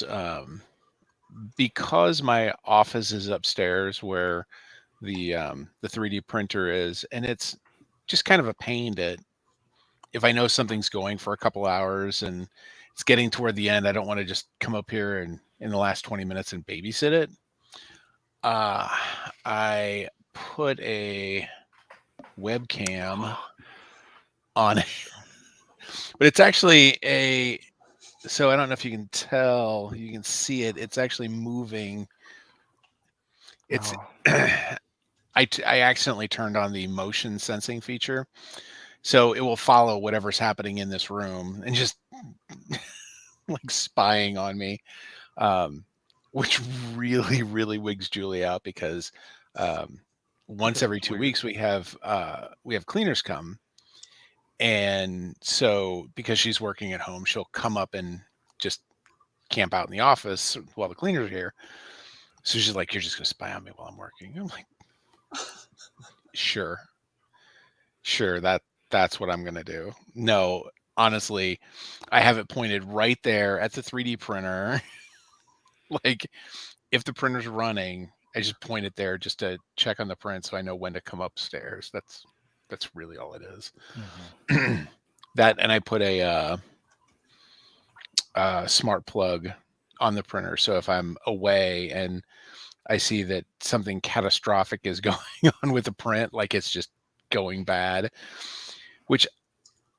um, because my office is upstairs where the 3D printer is, and it's just kind of a pain to if I know something's going for a couple hours and it's getting toward the end, I don't want to just come up here and in the last 20 minutes and babysit it. Uh, I put a webcam on it, but it's actually so I don't know if you can tell, you can see it. It's actually moving. It's Oh, I accidentally turned on the motion sensing feature, so it will follow whatever's happening in this room and just like spying on me, um, which really really wigs Julie out because um, once every that's 2 weeks weird. we have cleaners come, and so because she's working at home, she'll come up and just camp out in the office while the cleaners are here. So she's like, "You're just gonna spy on me while I'm working." I'm like, "Sure, sure, that's what I'm gonna do." No, honestly, I have it pointed right there at the 3D printer. Like, if the printer's running, I just point it there just to check on the print so I know when to come upstairs. That's really all it is. Hmm. That, and I put a smart plug on the printer, so if I'm away and I see that something catastrophic is going on with the print, like it's just going bad, which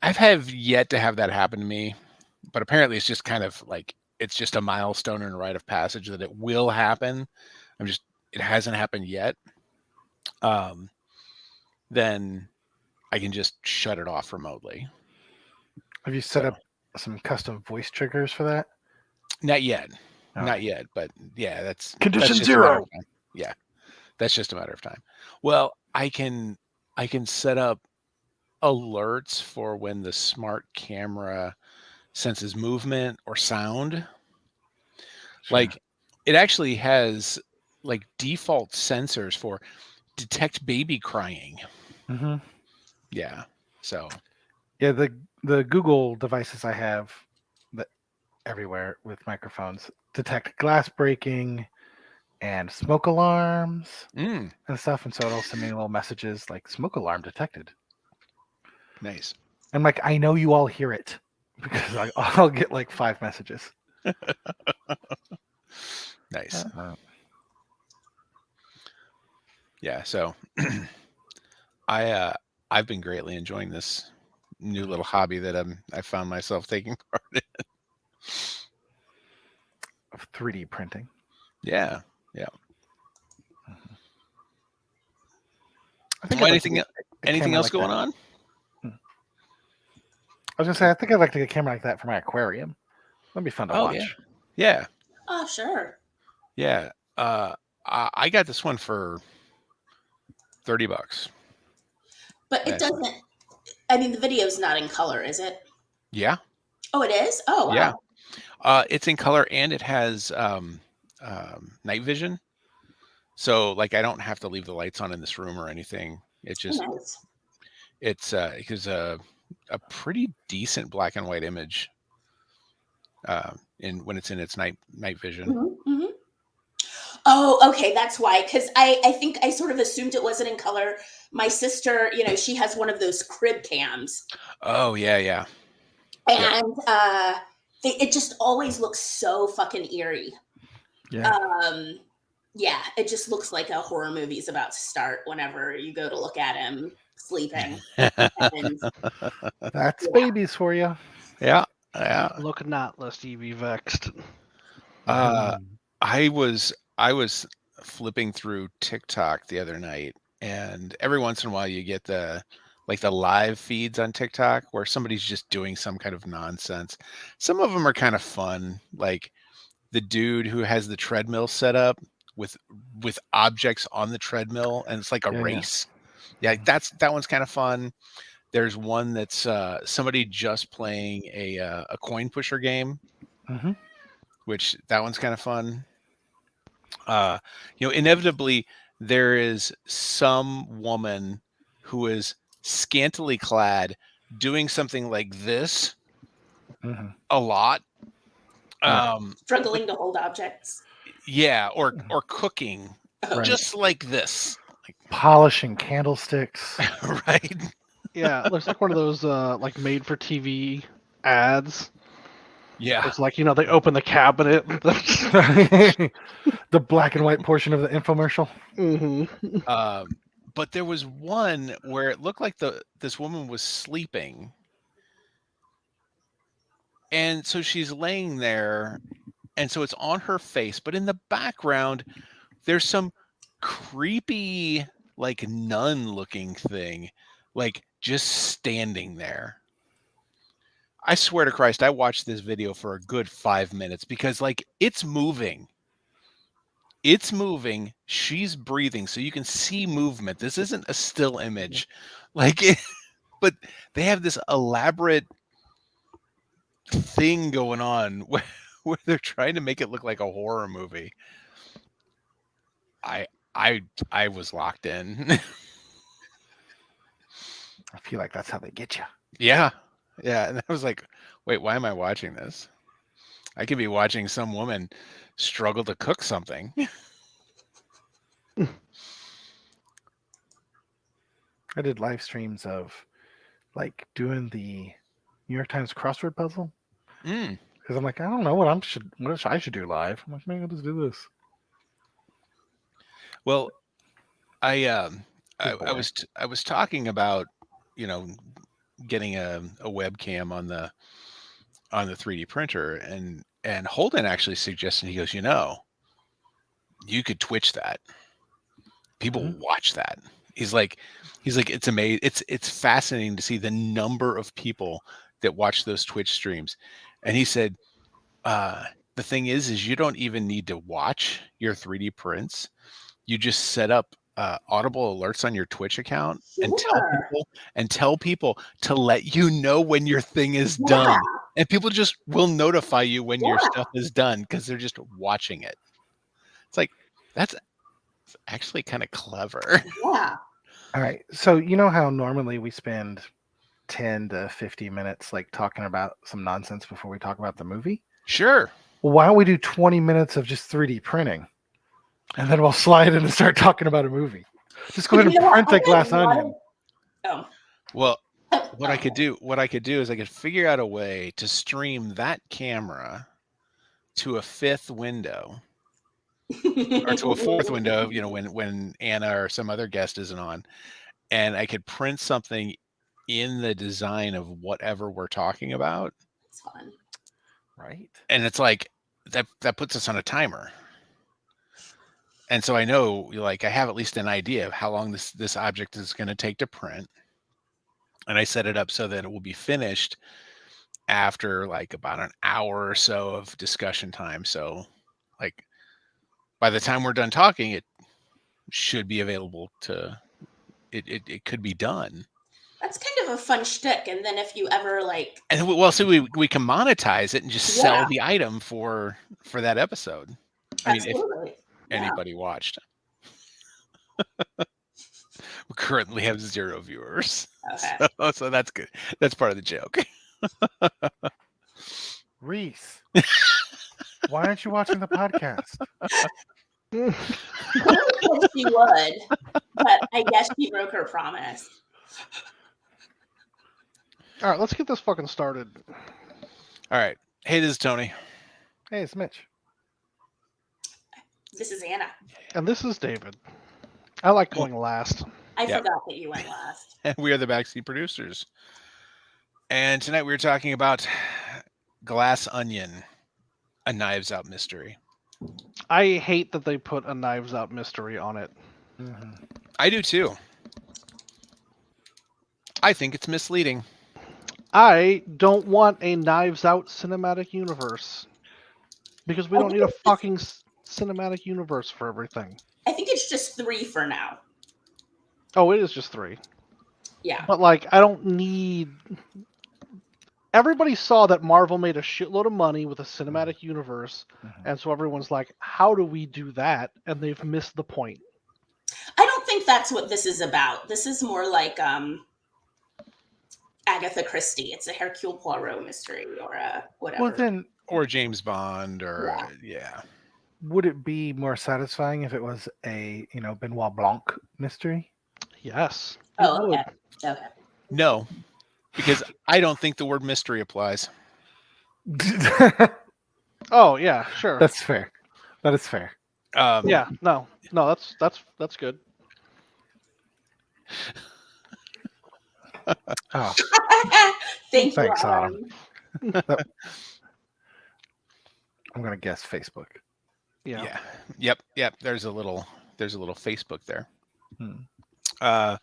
I've have yet to have that happen to me, but apparently it's just kind of like it's just a milestone and a rite of passage that it will happen. I'm just it hasn't happened yet. Um, then I can just shut it off remotely. Have you set So up some custom voice triggers for that? not yet, Oh, not yet, but yeah, that's condition just a matter of zero. time. Yeah, that's just a matter of time. Well, I can set up alerts for when the smart camera senses movement or sound. Sure. Like it actually has like default sensors for detect baby crying. Hmm. Yeah. So, Yeah, the Google devices I have that everywhere with microphones detect glass breaking and smoke alarms mm, and stuff, and so it'll send me little messages like "smoke alarm detected." nice. I'm like, I know you all hear it because I'll get like 5 messages. Nice. Uh, Yeah, so I I've been greatly enjoying this new little hobby that I found myself taking part in. of 3D printing. Yeah. Yeah. Mhm. I think Well, I'd like to get a anything camera else like going that. on? Hmm. I was gonna say, I think I'd like to get a camera like that for my aquarium. That'd be fun to Oh yeah. watch. Yeah. Oh, sure. Yeah. Uh I got this one for $30. But it Nice. doesn't, I mean, the video's not in color, is it? Yeah. Oh, it is? Oh, Yeah. wow. It's in color and it has night vision. So like I don't have to leave the lights on in this room or anything. It Oh, just nice. it gives a pretty decent black and white image in when it's in its night vision. Hmm. Hmm. Oh, okay, that's why. Because I think I sort of assumed it wasn't in color. My sister, she has one of those crib cams, Oh yeah, yeah. Yep. and it just always looks so fucking eerie. Yeah, Um, yeah, it just looks like a horror movie's about to start whenever you go to look at him sleeping. And that's yeah, babies for you. Yeah. Yeah. Look not, lest ye be vexed. Uh I was flipping through TikTok the other night, and every once in a while you get the live feeds on TikTok where somebody's just doing some kind of nonsense. Some of them are kind of fun, like the dude who has the treadmill set up with objects on the treadmill and it's like a Yeah, yeah. race. Yeah, that one's kind of fun. There's one that's somebody just playing a coin pusher game, Hmm. which that one's kind of fun. uh, inevitably there is some woman who is scantily clad doing something like this Hmm. a lot, Struggling to hold objects. Yeah, or cooking, Oh, Right. just like this, Polishing candlesticks. right? Yeah, it looks like one of those like made for TV ads. Yeah, It's like, they open the cabinet. The black and white portion of the infomercial. Mm-hmm. but there was one where it looked like this woman was sleeping, and so she's laying there, and so it's on her face, but in the background there's some creepy, like, nun looking thing, like, just standing there. I swear to Christ, I watched this video for a good 5 minutes because, like, it's moving. It's moving. She's breathing, so you can see movement. This isn't a still image, like, but they have this elaborate thing going on where they're trying to make it look like a horror movie. I was locked in. I feel like that's how they get you. Yeah. Yeah. And I was like, wait, why am I watching this? I could be watching some woman struggle to cook something. I did live streams of like doing the New York Times crossword puzzle Mm. because I'm like, I don't know what I should do live. I'm like, maybe I'll just do this. Well, I Good boy. I was talking about, getting a webcam on the 3D printer, and Holden actually suggested, he goes, you could Twitch that. People Mhm. watch that. He's like, it's amazing. It's fascinating to see the number of people that watch those Twitch streams. And he said, the thing is you don't even need to watch your 3D prints. You just set up audible alerts on your Twitch account and sure. tell people to let you know when your thing is Yeah. done. And people just will notify you when your Yeah. stuff is done because they're just watching it. It's like, that's actually kind of clever. Yeah. All right. So you know how normally we spend 10 to 50 minutes like talking about some nonsense before we talk about the movie? Sure. Well, why don't we do 20 minutes of just 3D printing? And then we'll slide in and start talking about a movie. Just go ahead and print that glass onion. Oh. Well, what I could do is I could figure out a way to stream that camera to a fifth window or to a fourth window, when Anna or some other guest isn't on, and I could print something in the design of whatever we're talking about. It's fun. Right. And it's like that puts us on a timer. And so I know, like, I have at least an idea of how long this object is going to take to print. And I set it up so that it will be finished after like about an hour or so of discussion time. So, like, by the time we're done talking, it should be available it could be done. That's kind of a fun shtick. And then if you ever And so we can monetize it and just Yeah. sell the item for that episode. I mean, if absolutely. Yeah. anybody watched. We currently have 0 viewers. Okay. So that's good. That's part of the joke. Reese, why aren't you watching the podcast? I said she would, but I guess she broke her promise. All right, let's get this fucking started. All right. Hey, this is Tony. Hey, it's Mitch. This is Anna. And this is David. I like going last. I Yep. forgot that you went last. And we are the Backseat Producers. And tonight we're talking about Glass Onion, a Knives Out mystery. I hate that they put a Knives Out mystery on it. Mm-hmm. I do too. I think it's misleading. I don't want a Knives Out cinematic universe. Because we don't need a fucking cinematic universe for everything. I think it's just 3 for now. Oh, it is just 3. Yeah. But, like, I don't need... Everybody saw that Marvel made a shitload of money with a cinematic universe, and so everyone's like, how do we do that? And they've missed the point. I don't think that's what this is about. This is more like Agatha Christie. It's a Hercule Poirot mystery or a whatever. Well, then or James Bond, or Yeah. yeah. Would it be more satisfying if it was a Benoit Blanc mystery? Yes, it Oh, would. okay. Okay. No, because I don't think the word mystery applies. Oh yeah, sure. That's fair. That is fair. Yeah, no, that's good. Oh, Thank you, thanks, Autumn. Autumn. I'm gonna guess Facebook. Yeah. Yeah. Yep. There's a little Facebook there. Hmm.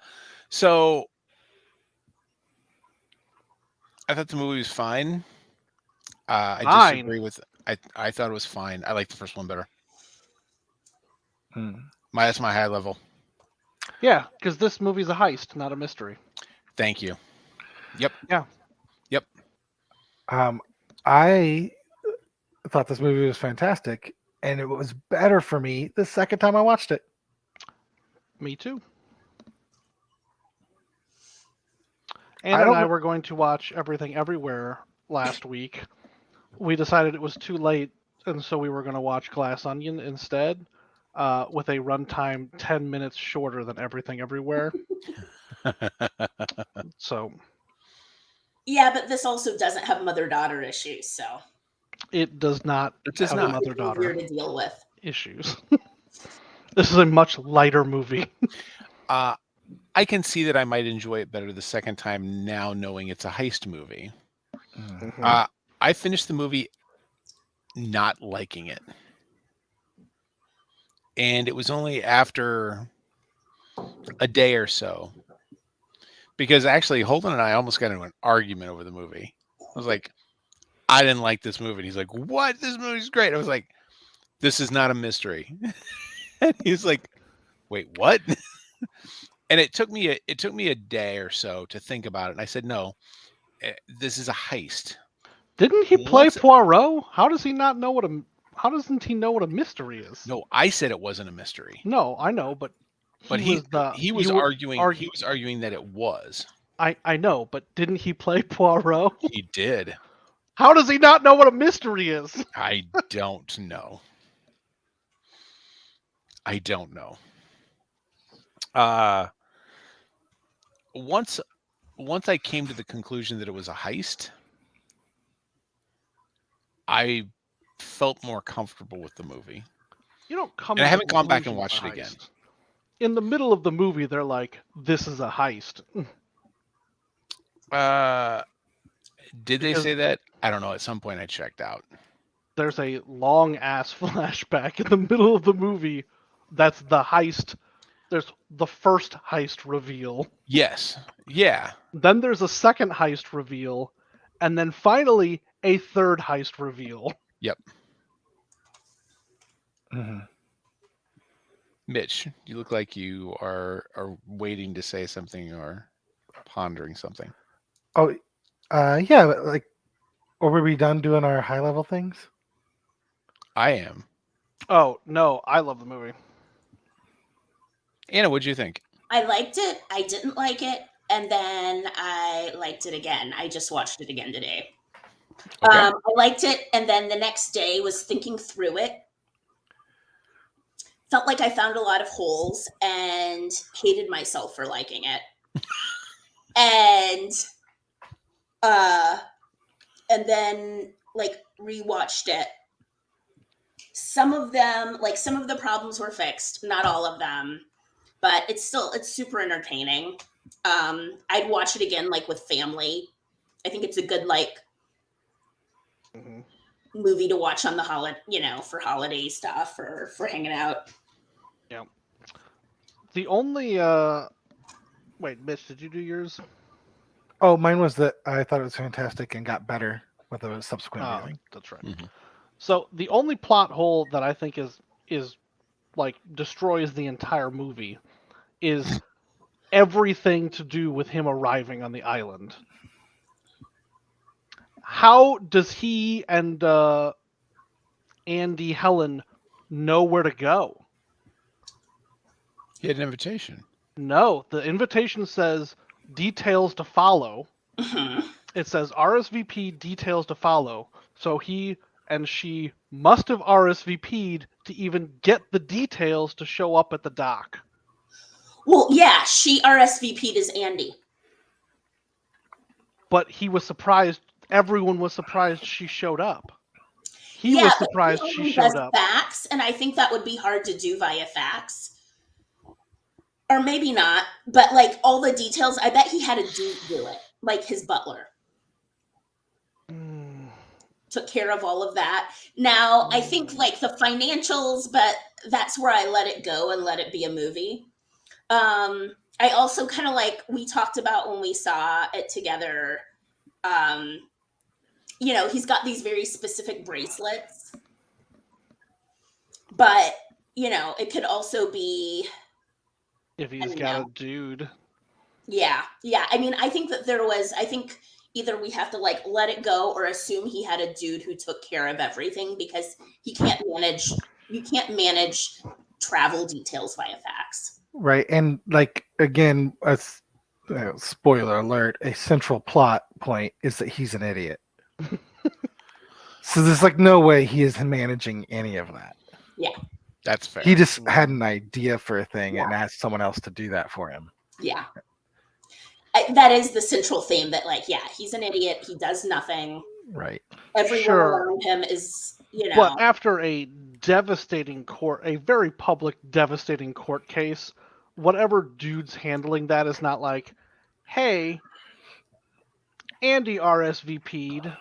So I thought the movie was fine. I Fine. disagree with. I thought it was fine. I like the first one better. Hmm. That's my high level. Yeah, because this movie's a heist, not a mystery. Thank you. Yep. Yeah. Yep. I thought this movie was fantastic, and it was better for me the second time I watched it. Me too. Anna I and don't. I were going to watch Everything Everywhere last week. We decided it was too late, and so we were going to watch Glass Onion instead, with a runtime 10 minutes shorter than Everything Everywhere. So Yeah, but this also doesn't have mother-daughter issues, so it does not It does have not. it's mother-daughter easier to deal with. issues. This is a much lighter movie. I can see that I might enjoy it better the second time now, knowing it's a heist movie. Mm. I finished the movie not liking it, and it was only after a day or so, because actually Holden and I almost got into an argument over the movie. I was like, I didn't like this movie. And he's like, what? This movie's great. I was like, this is not a mystery. And he's like, wait, what? And it took me a day or so to think about it. And I said, no, this is a heist. Didn't he play Once- Poirot? How doesn't he know what a mystery is? No, I said it wasn't a mystery. No, I know, but But he was arguing that it was. I know, but didn't he play Poirot? He did. How does he not know what a mystery is? I don't know. I don't know. Once I came to the conclusion that it was a heist, I felt more comfortable with the movie. You don't come. And I to haven't the gone back and conclusion watched it's a it again. heist. In the middle of the movie, they're like, "This is a heist." Did they Because- say that? I don't know. At some point I checked out. There's a long ass flashback in the middle of the movie. That's the heist. There's the first heist reveal. Yes. Yeah. Then there's a second heist reveal, and then finally a third heist reveal. Yep. Mhm. Mitch, you look like you are waiting to say something or pondering something. Oh, yeah. But like, were we done doing our high level things? I am. Oh no, I love the movie. Anna, what'd you think? I liked it. I didn't like it, and then I liked it again. I just watched it again today. Okay. I liked it, and then the next day was thinking through it. Felt like I found a lot of holes and hated myself for liking it. and then like rewatched it. Some of the problems were fixed, not all of them, but it's super entertaining. I'd watch it again like with family. I think it's a good Mhm. movie to watch on the for holiday stuff or for hanging out. Yeah. The only wait, Mitch, did you do yours? Oh, mine was that I thought it was fantastic and got better with a subsequent Oh, viewing. that's right. Mhm. So the only plot hole that I think is like destroys the entire movie is everything to do with him arriving on the island. How does he and Andy Helen know where to go? He had an invitation. No, the invitation says details to follow. Mhm. It says RSVP details to follow. So he and she must have RSVP'd to even get the details to show up at the dock. Well, yeah, she RSVP'd as Andy. But he was surprised. Everyone was surprised she showed up. He Yeah, was but surprised he she only showed does up. fax, and I think that would be hard to do via fax. Or maybe not, but like all the details, I bet he had a dude do it, like his butler took care of all of that. Now, I think like the financials, but that's where I let it go and let it be a movie. I also kind of like we talked about when we saw it together. Um, you know, he's got these very specific bracelets, but you know, it could also be If I he's don't got know. a dude. Yeah, yeah. I mean, I think that there was. I think either we have to like let it go or assume he had a dude who took care of everything because he can't manage. You can't manage travel details via fax. Right. And like again, spoiler alert, a central plot point is that he's an idiot. So there's like no way he is managing any of that. Yeah, That's fair. He just had an idea for a thing Yeah. and asked someone else to do that for him. yeah. That is the central theme. That like, yeah, he's an idiot. He does nothing. Right. Everyone Sure. around him is, you know. But after a very public, devastating court case, whatever dude's handling that is not like, hey, Andy RSVP'd,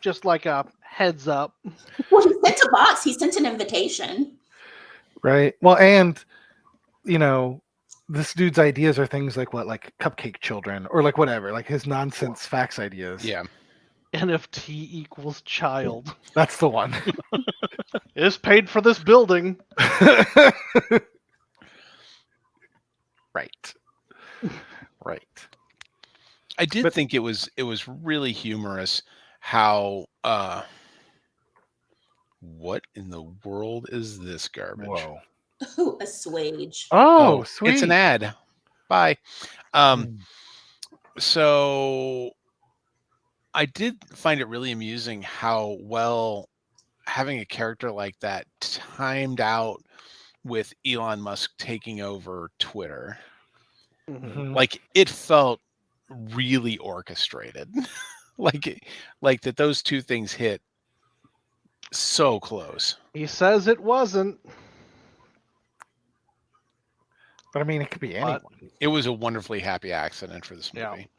just like a heads up. Well, he sent a box. He sent an invitation. Right. Well, and you know, this dude's ideas are things like what, like cupcake children, or like whatever, like his nonsense fax ideas. Yeah. NFT equals child. That's the one. Is paid for this building. Right. Right. I did But- think it was really humorous how what in the world is this garbage? Whoa. Ooh, assuage. Oh, sweet. It's an ad. Bye. Mm. So I did find it really amusing how well having a character like that timed out with Elon Musk taking over Twitter. Mhm. Like it felt really orchestrated. like that those two things hit so close. He says it wasn't. But I mean, it could be anyone. It was a wonderfully happy accident for this Yeah. movie.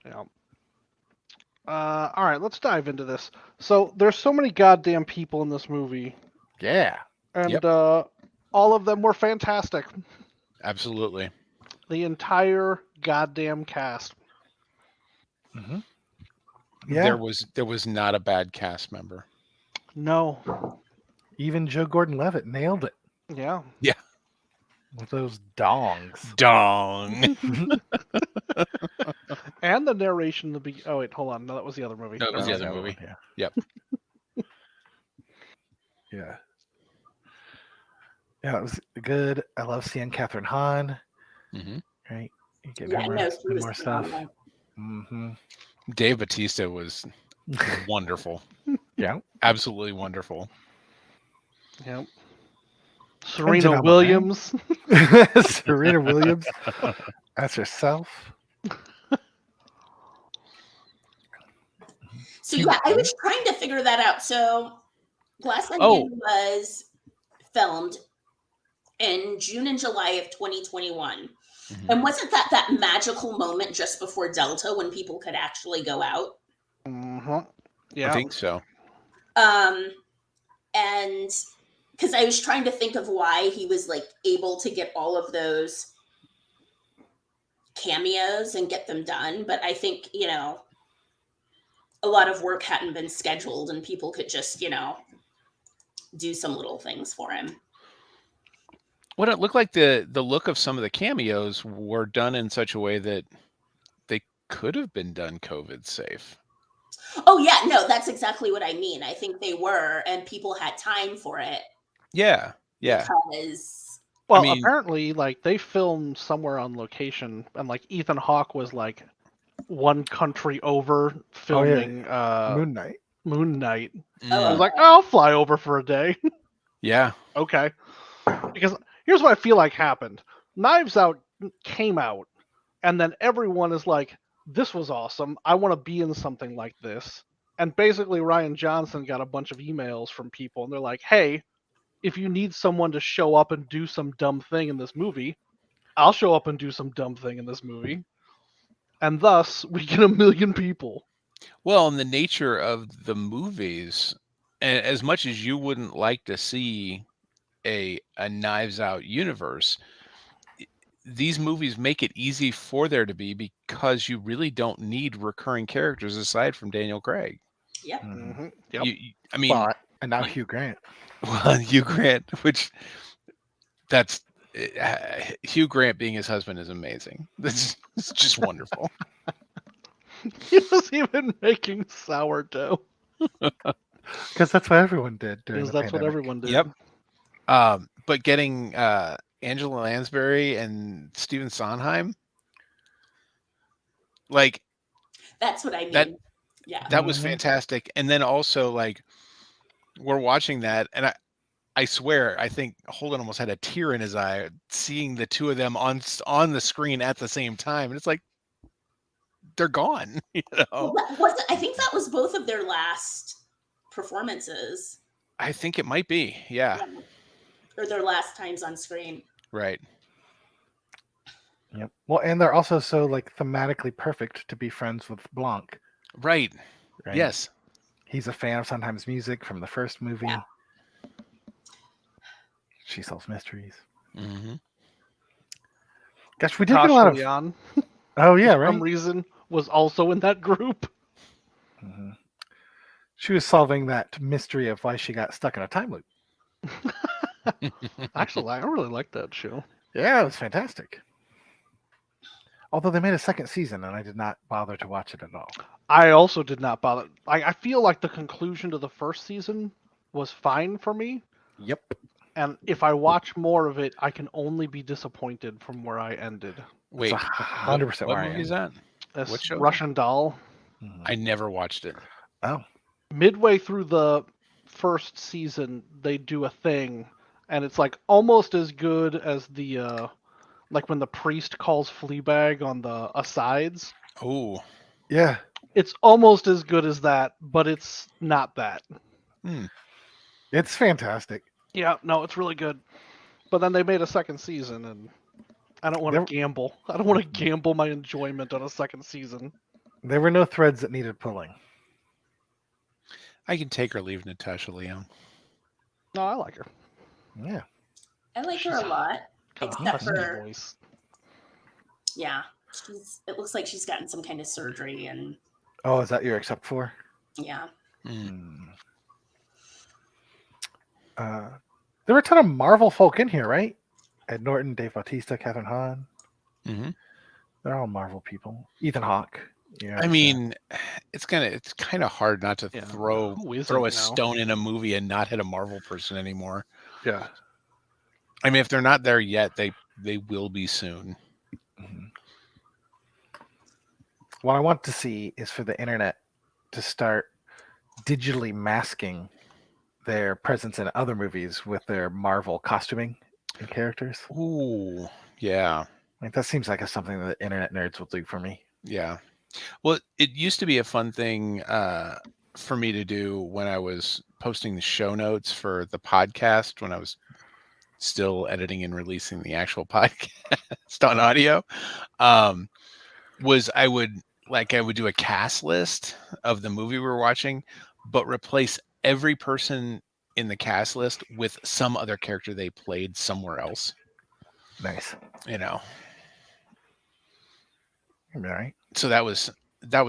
Yeah. All right, let's dive into this. So there's so many goddamn people in this movie, Yeah. and Yep. all of them were fantastic. Absolutely. The entire goddamn cast. Mm-hmm. Yeah. There was not a bad cast member. No. Even Joe Gordon-Levitt nailed it Yeah. with those dongs. Dong. And the narration. Oh wait, hold on. No, that was the other movie. No, it was the That other one, movie. Yeah. Yep. Yeah. Yeah, it was good. I love seeing Catherine Hahn. hmm Right. You get Yeah, more, no, she was more stuff. phenomenal. Mm-hmm. Dave Bautista was wonderful. Yeah. Absolutely wonderful. Yep. Serena Janelle Williams. Serena Williams as herself. So yeah, I was trying to figure that out. So Glass Onion was filmed in June and July of 2021. Mhm. And wasn't that magical moment just before Delta when people could actually go out? Mm-hmm. I Yeah. think so. And because I was trying to think of why he was like able to get all of those cameos and get them done. But I think, you know, a lot of work hadn't been scheduled and people could just, you know, do some little things for him. What it looked like the look of some of the cameos were done in such a way that they could have been done COVID safe. Oh yeah, no, that's exactly what I mean. I think they were, and people had time for it. Yeah. Yeah. Because Well, mean- apparently, like they filmed somewhere on location, and like Ethan Hawke was like one country over filming Moon Knight. Moon Knight. Oh, I was Mm, like, oh, I'll fly over for a day. yeah. Okay. Because here's what I feel like happened. Knives Out came out, and then everyone is like, this was awesome. I want to be in something like this. And basically, Rian Johnson got a bunch of emails from people, and they're like, hey, if you need someone to show up and do some dumb thing in this movie, I'll show up and do some dumb thing in this movie. And thus, we get 1 million people. Well, in the nature of the movies, as much as you wouldn't like to see a Knives Out universe, these movies make it easy for there to be because you really don't need recurring characters aside from Daniel Craig. Yep. Mm-hmm. Yep. I mean, Well, and now Hugh Grant. well, Hugh Grant, which that's Hugh Grant being his husband is amazing. That's it's just wonderful. He was even making sourdough. Because that's what everyone did during Because the that's what pandemic. everyone did. Yep. But getting Angela Lansbury and Stephen Sondheim, like That's what I mean. that Yeah. that was Mhm. fantastic. And then also like we're watching that, and I swear I think Holden almost had a tear in his eye seeing the two of them on the screen at the same time, and it's like they're gone, you Well, know. that was I think that was both of their last performances. I think it might be, yeah, Yeah. Or their last times on screen. right. Yep. Well, and they're also so like thematically perfect to be friends with Blanc. Right. Right? Yes. He's a fan of Sondheim's music from the first movie. Yeah. She solves mysteries. Hmm. Gosh, we did get a lot of. Leon, Oh yeah, for some right. reason, was also in that group. Mhm. She was solving that mystery of why she got stuck in a time loop. Actually, I really like that show. Yeah, it was fantastic. Although they made a second season, and I did not bother to watch it at all. I also did not bother. I feel like the conclusion to the first season was fine for me. Yep. And if I watch more of it, I can only be disappointed from where I ended. Wait, It's 100% what where I movie is am. that? This What show? Russian doll. Mhm. I never watched it. Oh, Midway through the first season, they do a thing, and it's like almost as good as the like when the priest calls Fleabag on the asides. Oh, yeah. It's almost as good as that, but it's not that. It's fantastic. Yeah, no, it's really good. But then they made a second season, and I don't want There- to gamble. I don't want to gamble my enjoyment on a second season. There were no threads that needed pulling. I can take or leave Natasha Leon. No, I like her. Yeah. I like her She's a lot. Got a Except husky for voice. yeah. It looks like she's gotten some kind of surgery and Oh, is that your except for? yeah. Mm. There were a ton of Marvel folk in here, right? Ed Norton, Dave Bautista, Catherine Hahn. Hmm. They're all Marvel people. Ethan Hawke. Yeah. I mean, it's kind of hard not to Yeah, throw who isn't a now? stone in a movie and not hit a Marvel person anymore. yeah. I mean, if they're not there yet, they will be soon. Mhm. What I want to see is for the internet to start digitally masking their presence in other movies with their Marvel costuming and characters. Ooh, yeah, Like that seems like something that internet nerds will do for me. yeah. Well, it used to be a fun thing for me to do when I was posting the show notes for the podcast when I was still editing and releasing the actual podcast on audio. Was I would do a cast list of the movie we were watching, but replace every person in the cast list with some other character they played somewhere else. Nice. You know, All right. so that was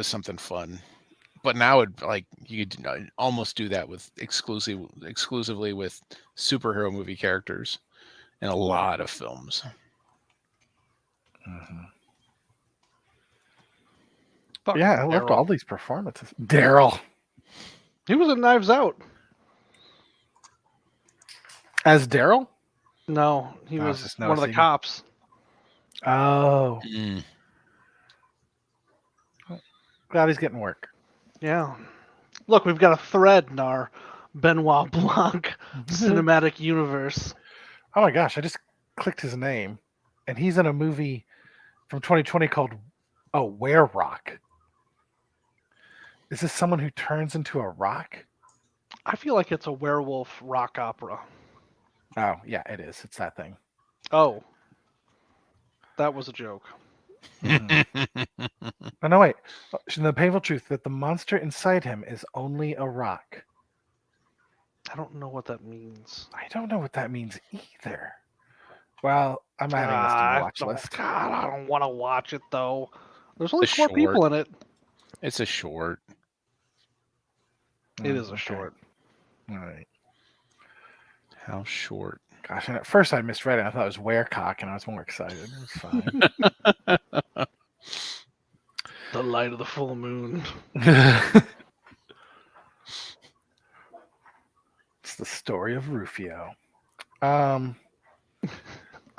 something fun. But now it like you could almost do that with exclusively with superhero movie characters in a lot of films. Mhm. Fuck Yeah, I loved Daryl. all these performances. Daryl He was in Knives Out. as Daryl. No, he I was was just one of the noticing. cops. Oh, Mm. Glad he's getting work. Yeah. Look, we've got a thread in our Benoit Blanc cinematic universe. Oh my gosh, I just clicked his name, and he's in a movie from 2020 called Were Rock. Is this someone who turns into a rock? I feel like it's a werewolf rock opera. Oh, yeah, it is. It's that thing. Oh. That was a joke. Oh, no, wait. The painful truth that the monster inside him is only a rock. I don't know what that means. I don't know what that means either. Well, I'm adding this to my watch list. God, I don't want to watch it, though. There's only The 4 people in it. It's a short. It is a Okay. short. All right. How short? Gosh, and at first I misread it. I thought it was Werecock, and I was more excited. It was fine. The light of the full moon. It's the story of Rufio. I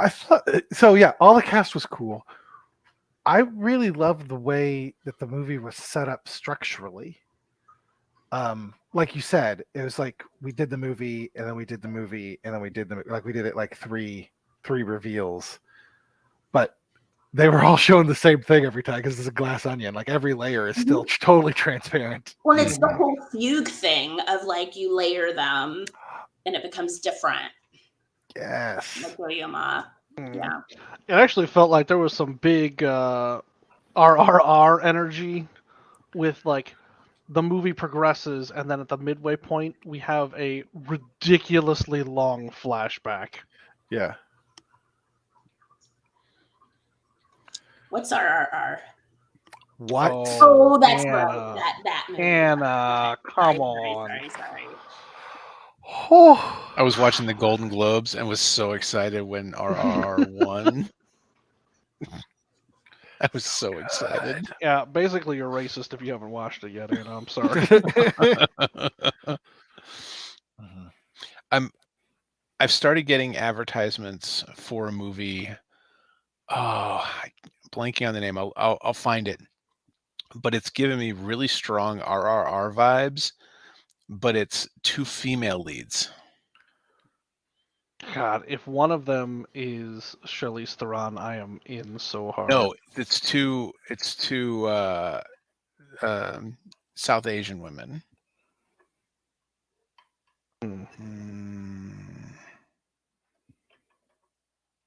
thought so. Yeah, all the cast was cool. I really loved the way that the movie was set up structurally. Like you said, it was like we did the movie, and then we did the movie, and then we did we did it like three reveals, but they were all showing the same thing every time because it's a glass onion. Like every layer is still totally transparent. Well, it's the whole fugue thing of like you layer them and it becomes different. Yes. Like Oyama. Yeah. It actually felt like there was some big RRR energy with like the movie progresses, and then at the midway point, we have a ridiculously long flashback. Yeah. What's RRR? What? Oh, that's Anna. right. That movie. Anna, come Sorry, on. sorry. Oh. I was watching the Golden Globes and was so excited when RRR won. I was so excited. Yeah, basically you're racist if you haven't watched it yet, Anna. I'm sorry. I've started getting advertisements for a movie. Oh, I'm blanking on the name. I'll find it. But it's giving me really strong RRR vibes. But it's 2 female leads. God, if one of them is Charlize Theron, I am in so hard. No, it's two South Asian women. Can't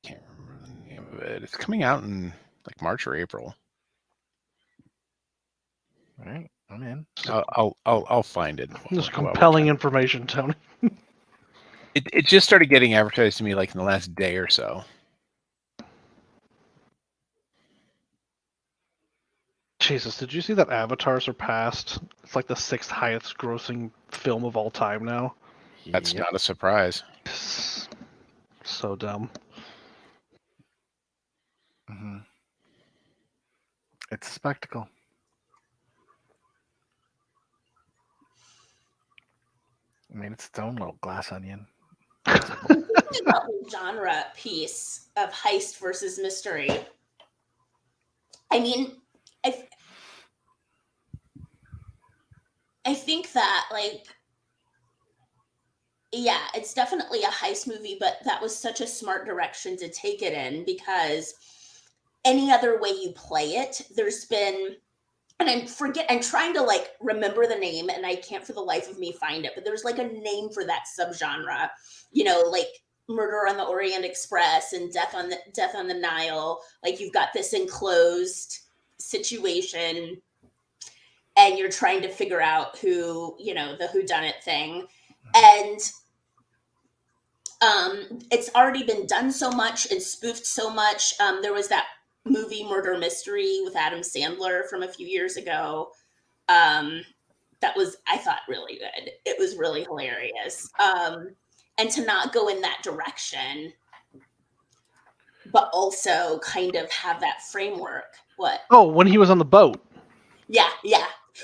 remember the name of it. It's coming out in like March or April. All right, I'm in. I'll find it. This compelling information, Tony. It just started getting advertised to me like in the last day or so. Jesus, did you see that Avatar surpassed? It's like the 6th highest grossing film of all time now. That's not a surprise. So dumb. Mm-hmm. It's a spectacle. I mean, it's its own little glass onion. About the genre piece of heist versus mystery. I mean, I think that like, yeah, it's definitely a heist movie, but that was such a smart direction to take it in because any other way you play it, there's been, and I'm trying to like remember the name and I can't for the life of me find it, but there's like a name for that subgenre, like Murder on the Orient Express and Death on the Nile. Like you've got this enclosed situation and you're trying to figure out who, the whodunit thing. And it's already been done so much and spoofed so much. There was that movie Murder Mystery with Adam Sandler from a few years ago. That was, I thought, really good. It was really hilarious. And to not go in that direction, but also kind of have that framework. What? Oh, when he was on the boat. Yeah.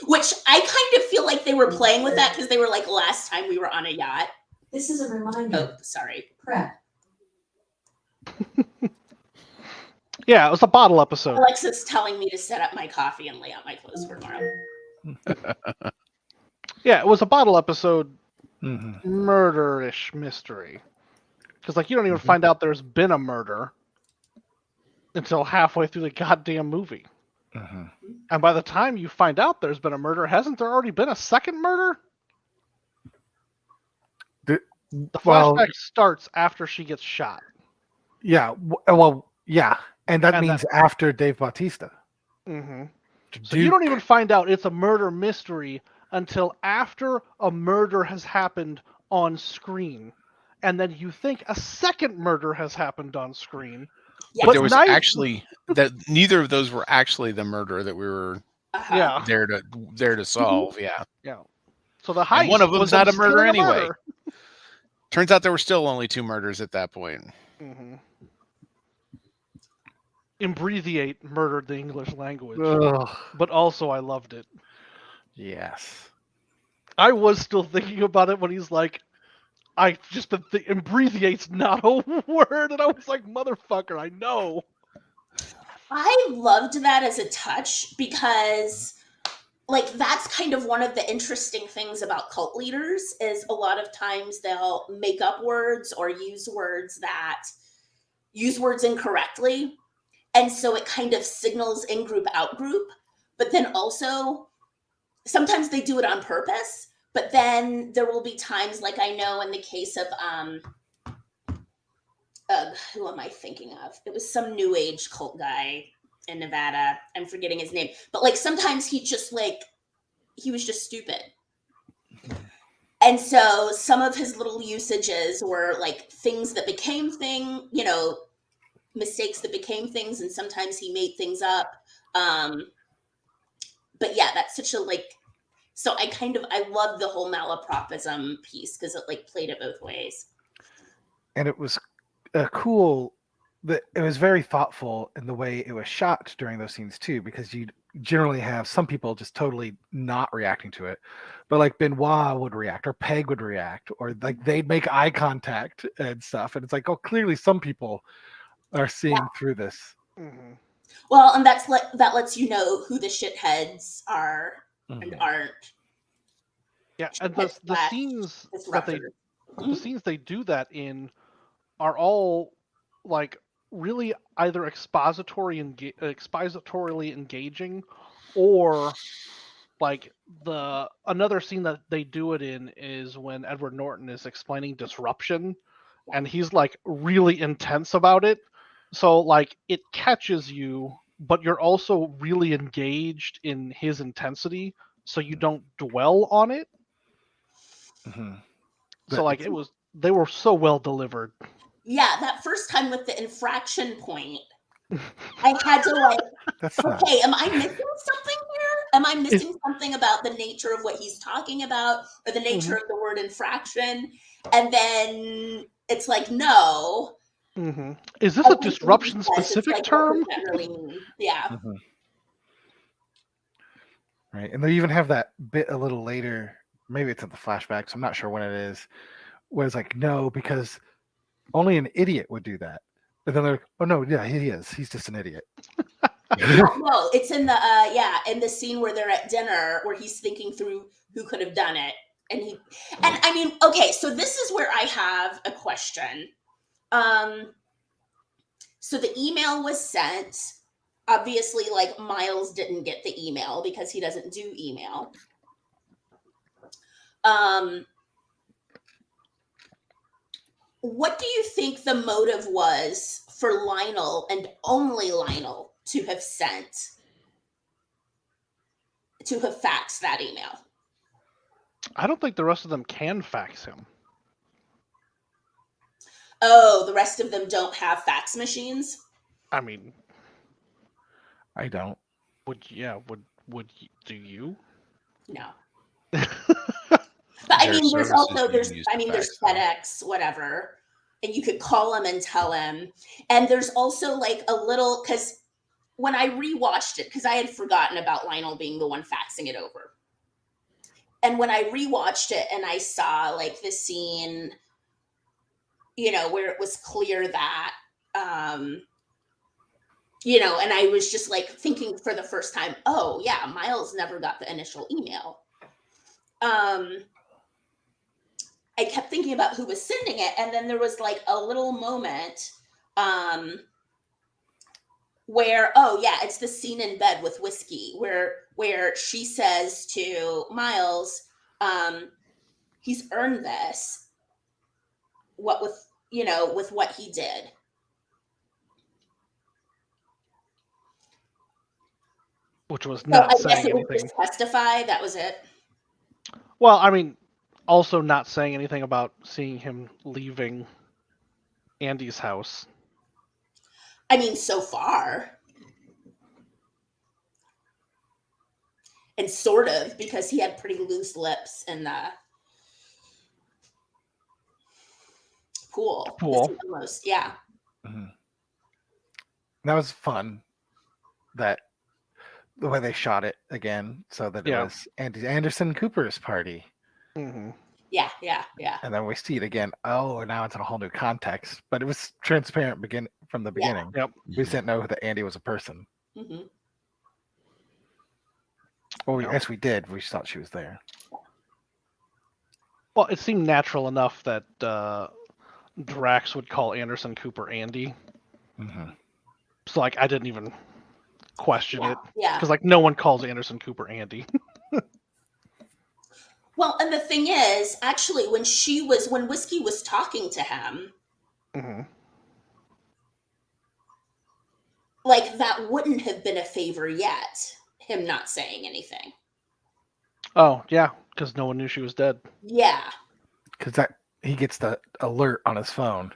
Which I kind of feel like they were playing with that because they were like, last time we were on a yacht. This is a reminder. Oh, sorry. Prep. Yeah, it was a bottle episode. Alexa's telling me to set up my coffee and lay out my clothes for tomorrow. Yeah, it was a bottle episode, Mhm. murder-ish mystery. Because, like, you don't even find out there's been a murder until halfway through the goddamn movie. Mhm. And by the time you find out there's been a murder, hasn't there already been a second murder? The Well, flashback starts after she gets shot. yeah. Well, yeah, and that And means after Dave Bautista. Mm-hmm. So you don't even find out it's a murder mystery until after a murder has happened on screen. And then you think a second murder has happened on screen. Yeah. But there was actually that neither of those were actually the murder that we were Yeah. there to solve. Yeah. Yeah. So the heist And one of them's was not them a murder stealing anyway. murder. Turns out there were still only 2 murders at that point. Mm-hmm. Imbreviate murdered the English language. Ugh. But also I loved it. Yes. I was still thinking about it when he's like, I just the imbreviate's not a word, and I was like, motherfucker, I know. I loved that as a touch because, like, that's kind of one of the interesting things about cult leaders is a lot of times they'll make up words or use words incorrectly. And so it kind of signals in group, out group. But then also, sometimes they do it on purpose. But then there will be times, like I know in the case of, who am I thinking of? It was some new age cult guy in Nevada. I'm forgetting his name. But like sometimes he was just stupid. And so some of his little usages were like things that became mistakes that became things, and sometimes he made things up. But yeah, that's such a so I love the whole malapropism piece because it like played it both ways. And it was cool that it was very thoughtful in the way it was shot during those scenes too, because you generally have some people just totally not reacting to it, but like Benoit would react or Peg would react or like they'd make eye contact and stuff, and it's like, oh, clearly some people are seeing through this. Mm-hmm. Well, and that lets you know who the shitheads are and aren't. Yeah, and the scenes that the scenes they do that in are all like really either expositorily engaging, or like another scene that they do it in is when Edward Norton is explaining disruption, and he's like really intense about it. So like it catches you, but you're also really engaged in his intensity, so you don't dwell on it. Mm-hmm. So like they were so well delivered. Yeah, that first time with the infraction point, I had to okay, am I missing something here? Am I missing something about the nature of what he's talking about or the nature of the word infraction? And then it's like, no. Mm-hmm. Is this a disruption specific term? What does that really mean? Yeah. Mm-hmm. Right. And they even have that bit a little later, maybe it's in the flashbacks, I'm not sure when it is, where it's like, no, because only an idiot would do that. But then they're like, oh no, yeah, he is. He's just an idiot. No, it's in the scene where they're at dinner where he's thinking through who could have done it. And I mean, okay, so this is where I have a question. So the email was sent. Obviously, like Miles didn't get the email because he doesn't do email. What do you think the motive was for Lionel and only Lionel to have faxed that email? I don't think the rest of them can fax him. Oh, the rest of them don't have fax machines? I mean, I don't. Would do you? No. But I mean, there's FedEx, whatever, and you could call him and tell him. And there's also like a little, because when I rewatched it, because I had forgotten about Lionel being the one faxing it over. And when I rewatched it and I saw like the scene, where it was clear that and I was just like thinking for the first time, oh yeah, Miles never got the initial email. I kept thinking about who was sending it, and then there was like a little moment where, oh yeah, it's the scene in bed with Whiskey where she says to Miles, he's earned this, what with with what he did. which was So not I guess saying it was anything. just testify, that was it. Well, I mean, also not saying anything about seeing him leaving Andy's house. I mean, so far. And sort of, because he had pretty loose lips in the pool. This Pool. is almost, yeah. Mhm. That was fun. That the way they shot it again, so that it Yeah. was Andy Anderson Cooper's party, Hmm. Yeah. and then we see it again. Oh, now it's in a whole new context. But it was transparent from the Yeah. beginning. Yep. We just didn't know that Andy was a person. Hmm. Well, Yep. yes, we did. We just thought she was there. Well, it seemed natural enough that Drax would call Anderson Cooper Andy. Hmm. So, like, I didn't even question it. Yeah. Because, like, no one calls Anderson Cooper Andy. Well, and the thing is, actually, when Whiskey was talking to him, Hmm. like that wouldn't have been a favor yet, him not saying anything. Oh, yeah, because no one knew she was dead. Yeah. Because that he gets the alert on his phone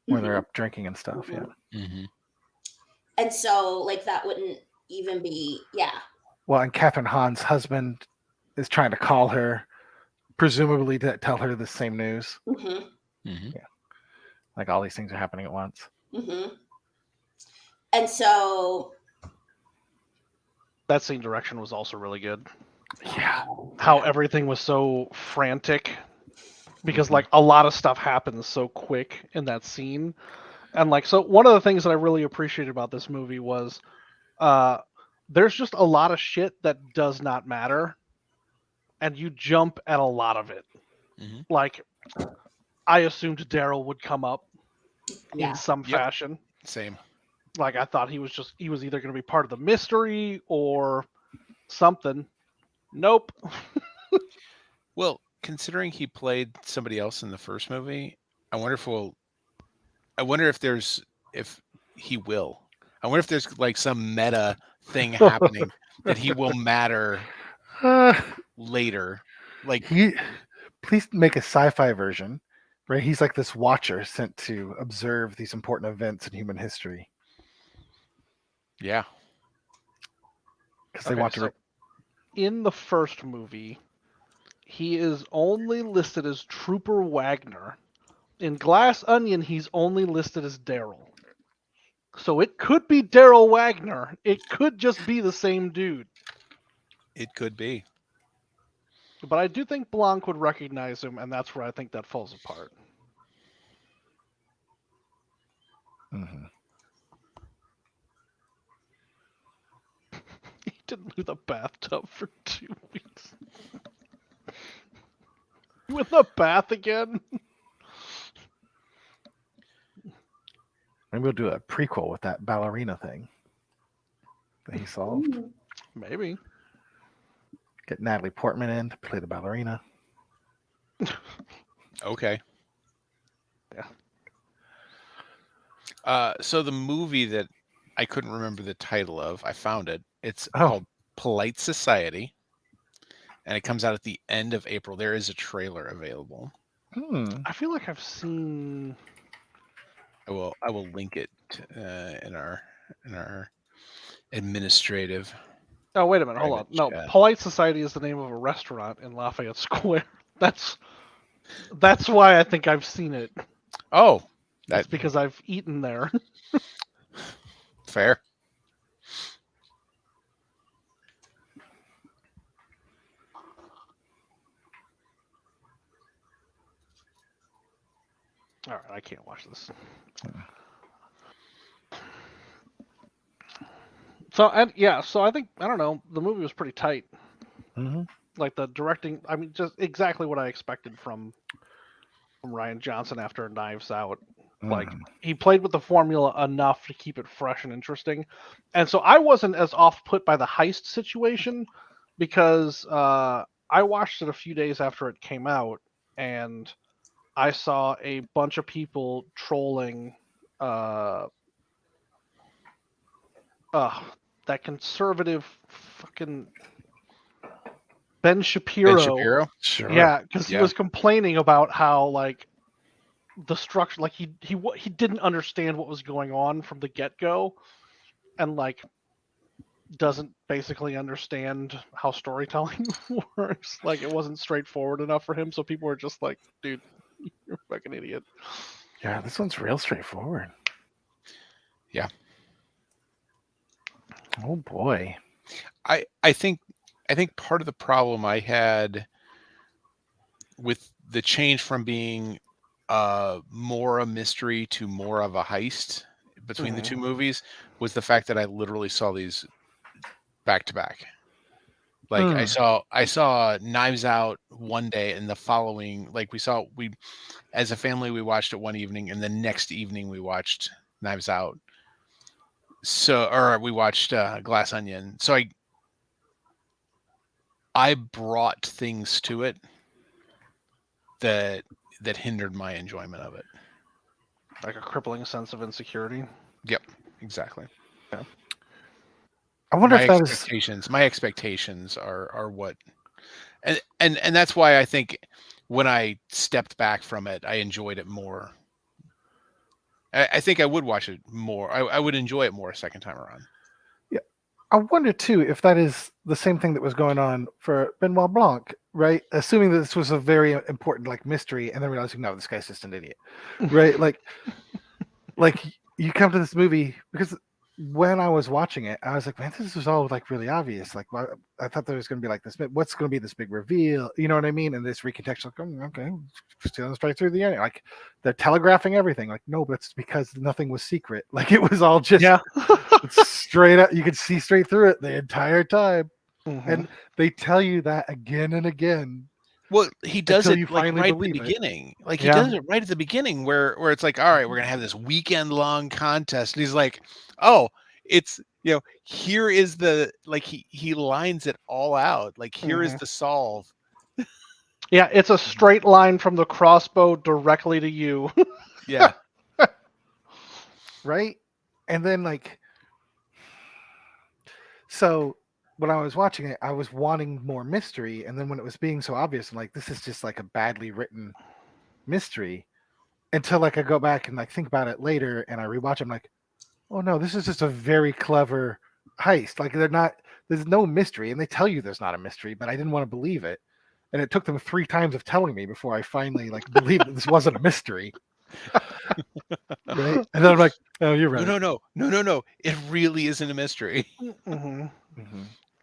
when they're Mhm. up drinking and stuff. Yeah. Mm-hmm. And so, like, that wouldn't even be, yeah. Well, and Catherine Hahn's husband is trying to call her, presumably to tell her the same news. Hmm. Mm-hmm. Like all these things are happening at once. Hmm. And so, That scene direction was also really good. Yeah. How everything was so frantic. Because, Mhm. like, a lot of stuff happens so quick in that scene. And, like, so one of the things that I really appreciated about this movie was there's just a lot of shit that does not matter. And you jump at a lot of it. Mm-hmm. Like, I assumed Daryl would come up in yeah. some Yep. fashion. Same. Like, I thought he was either going to be part of the mystery or something. Nope. Well, considering he played somebody else in the first movie, I wonder if we'll. I wonder if he will. I wonder if there's like some meta thing happening that he will matter Uh, later. Like, he please make a sci-fi version, right? He's like this watcher sent to observe these important events in human history yeah, because they Okay, want to. so in the first movie, he is only listed as Trooper Wagner. In Glass Onion, he's only listed as Daryl. So it could be Daryl Wagner. It could just be the same dude. it could be. But I do think Blanc would recognize him, and that's where I think that falls apart. Mhm. He didn't leave the bathtub for 2 weeks. With the bath again? Maybe we'll do a prequel with that ballerina thing that he solved. Ooh. Maybe. Get Natalie Portman in to play the ballerina. Okay. Yeah. So the movie that I couldn't remember the title of, I found it. It's Oh. called Polite Society, and it comes out at the end of April. There is a trailer available. I feel like I've seen. I will link it in our administrative Oh, wait a minute. Hold on. private No, chat. Polite Society is the name of a restaurant in Lafayette Square. That's why I think I've seen it. Oh, That's that because I've eaten there. fair. All right, I can't watch this. So and yeah, so I think I don't know. The movie was pretty tight. Mm-hmm. Like the directing, I mean, just exactly what I expected from Rian Johnson after Knives Out. Like he played with the formula enough to keep it fresh and interesting, and so I wasn't as off put by the heist situation because I watched it a few days after it came out, and I saw a bunch of people trolling uh, uh that conservative fucking Ben Ben Shapiro. Shapiro. Sure. Yeah, because he Yeah. was complaining about how like the structure, like he didn't understand what was going on from the get go, and like doesn't basically understand how storytelling works. Like it wasn't straightforward enough for him, so people were just like, "Dude, you're a fucking idiot." Yeah, this one's real straightforward. Yeah. Oh boy. I think part of the problem I had with the change from being more a mystery to more of a heist between the Mhm. two movies was the fact that I literally saw these back to back. Like I saw Knives Out one day, and the following, like we as a family we watched it one evening, and the next evening we watched Knives Out. So, or we watched Glass Onion. So I brought things to it that hindered my enjoyment of it. Like a crippling sense of insecurity. Yep, exactly. I wonder if that is. My expectations are what, and that's why I think when I stepped back from it, I enjoyed it more. I think I would watch it more. I would enjoy it more a second time around. Yeah, I wonder too if that is the same thing that was going on for Benoit Blanc, right? Assuming that this was a very important like mystery, and then realizing no, this guy's just an idiot, right? like you come to this movie because when I was watching it, I was like, man, this was all like really obvious. Like, I thought there was going to be like this. What's going to be this big reveal? You know what I mean? And this recontextual, like, oh, okay, stealing straight through the end. Like, they're telegraphing everything. Like, no, but it's because nothing was secret. Like, it was all just straight up. You could see straight through it the entire time, and they tell you that again and again. Well, he does until it you like finally right at the believe it. beginning. Like he does it right at the beginning where it's like, all right, we're gonna have this weekend long contest. And he's like, oh, it's here is the like he lines it all out. Like here is the solve. Yeah, it's a straight line from the crossbow directly to you. Yeah. Right? And then like so when I was watching it, I was wanting more mystery, and then when it was being so obvious, I'm like, this is just like a badly written mystery. Until like I go back and like think about it later and I rewatch, I'm like, oh no, this is just a very clever heist. Like there's no mystery, and they tell you there's not a mystery, but I didn't want to believe it. And it took them 3 times of telling me before I finally like believed that this wasn't a mystery. Right? And then I'm like, oh, you're right. No. It really isn't a mystery.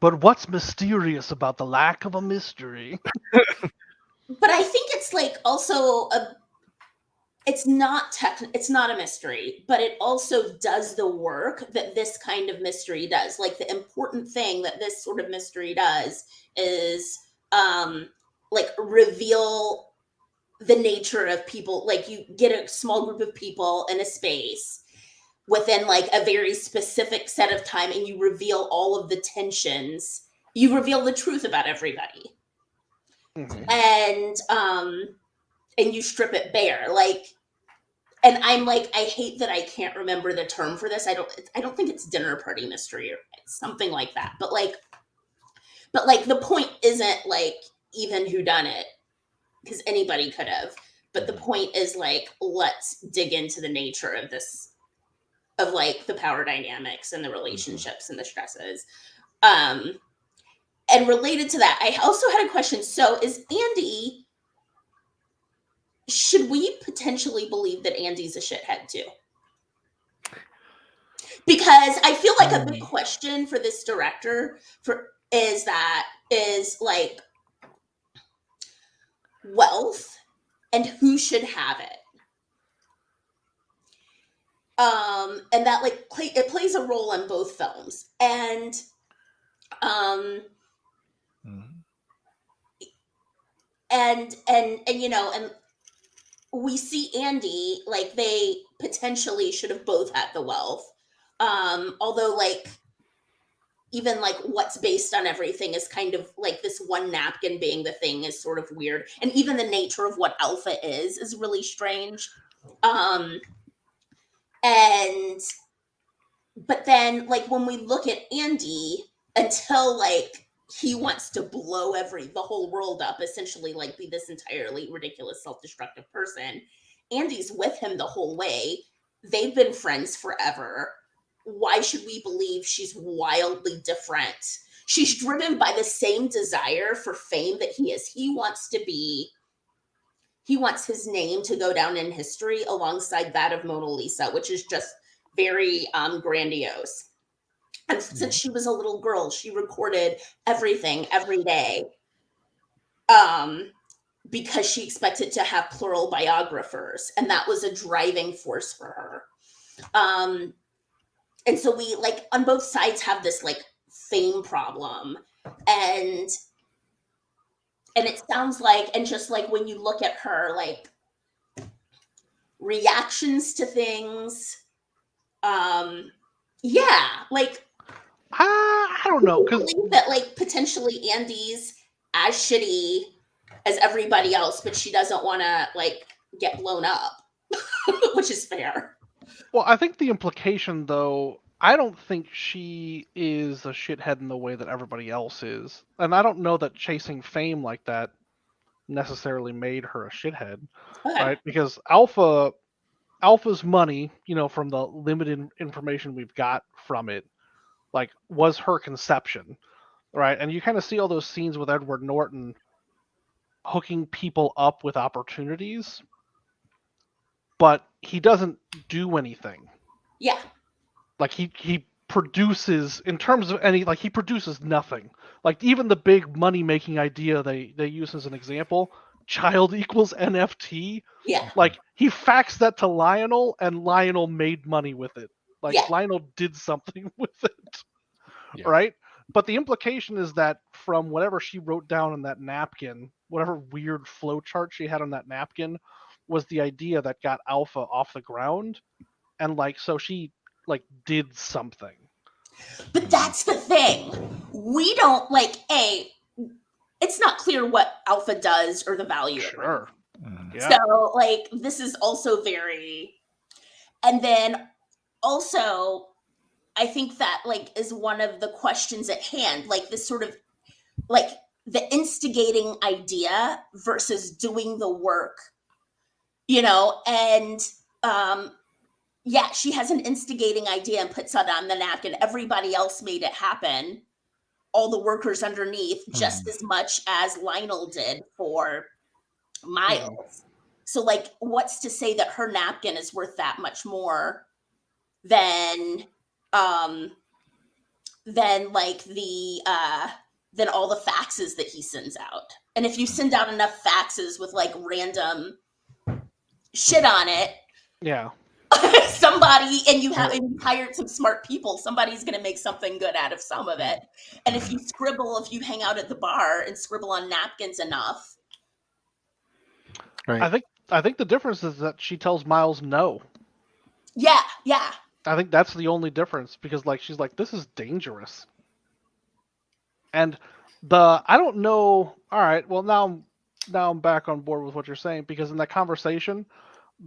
But what's mysterious about the lack of a mystery? But I think it's like also it's not a mystery, but it also does the work that this kind of mystery does. Like the important thing that this sort of mystery does is like reveal the nature of people. Like you get a small group of people in a space within like a very specific set of time, and you reveal all of the tensions. You reveal the truth about everybody. And you strip it bare. Like, and I'm like, I hate that I can't remember the term for this. I don't think it's dinner party mystery or something like that. But like the point isn't like even who done it, because anybody could have. But the point is like, let's dig into the nature of this, of like the power dynamics and the relationships and the stresses. And related to that, I also had a question. So is Andy, should we potentially believe that Andy's a shithead too? Because I feel like a big question for this director is like wealth and who should have it. And that like it plays a role in both films, um Mhm. and you know, and we see Andy, like they potentially should have both had the wealth. Although like even like what's based on everything is kind of like this one napkin being the thing is sort of weird. And even the nature of what Alpha is really strange. Um and but then like when we look at Andy, until like he wants to blow the whole world up, essentially like be this entirely ridiculous self-destructive person, Andy's with him the whole way. They've been friends forever. Why should we believe she's wildly different? She's driven by the same desire for fame that he is. He wants his name to go down in history alongside that of Mona Lisa, which is just very grandiose. And since she was a little girl, she recorded everything every day, um, because she expected to have plural biographers, and that was a driving force for her. And so we like on both sides have this like fame problem, and it sounds like, and just like when you look at her like reactions to things, yeah, like I don't know, I because believe that like potentially Andy's as shitty as everybody else, but she doesn't want to like get blown up, which is fair. well, I think the implication though, I don't think she is a shithead in the way that everybody else is, and I don't know that chasing fame like that necessarily made her a shithead, Okay. right? Because Alpha's money, you know, from the limited information we've got from it, like was her conception, right? And you kind of see all those scenes with Edward Norton hooking people up with opportunities, but he doesn't do anything. Yeah. Like he produces, in terms of any, like he produces nothing. Like even the big money making idea they use as an example, child equals NFT. Yeah. Like he faxed that to Lionel, and Lionel made money with it. Like Yeah. Lionel did something with it, Yeah. right? But the implication is that from whatever she wrote down on that napkin, whatever weird flow chart she had on that napkin, was the idea that got Alpha off the ground, and like so she like did something. But that's the thing. We don't like it's not clear what Alpha does or the value it brings. Sure. Mhm. Yeah. So like this is also very, and then also I think that like is one of the questions at hand, like this sort of like the instigating idea versus doing the work, you know, and um yeah, she has an instigating idea and puts it on the napkin. Everybody else made it happen. All the workers underneath, just as much as Lionel did for Miles. So, like, what's to say that her napkin is worth that much more than, um, like than all the faxes that he sends out? And if you send out enough faxes with like random shit on it, Yeah. somebody, and you hired some smart people, somebody's going to make something good out of some of it. And if you hang out at the bar and scribble on napkins enough, Right. I think the difference is that she tells Miles no. yeah. I think that's the only difference, because like she's like, this is dangerous. And I don't know, all right, well now I'm back on board with what you're saying, because in that conversation,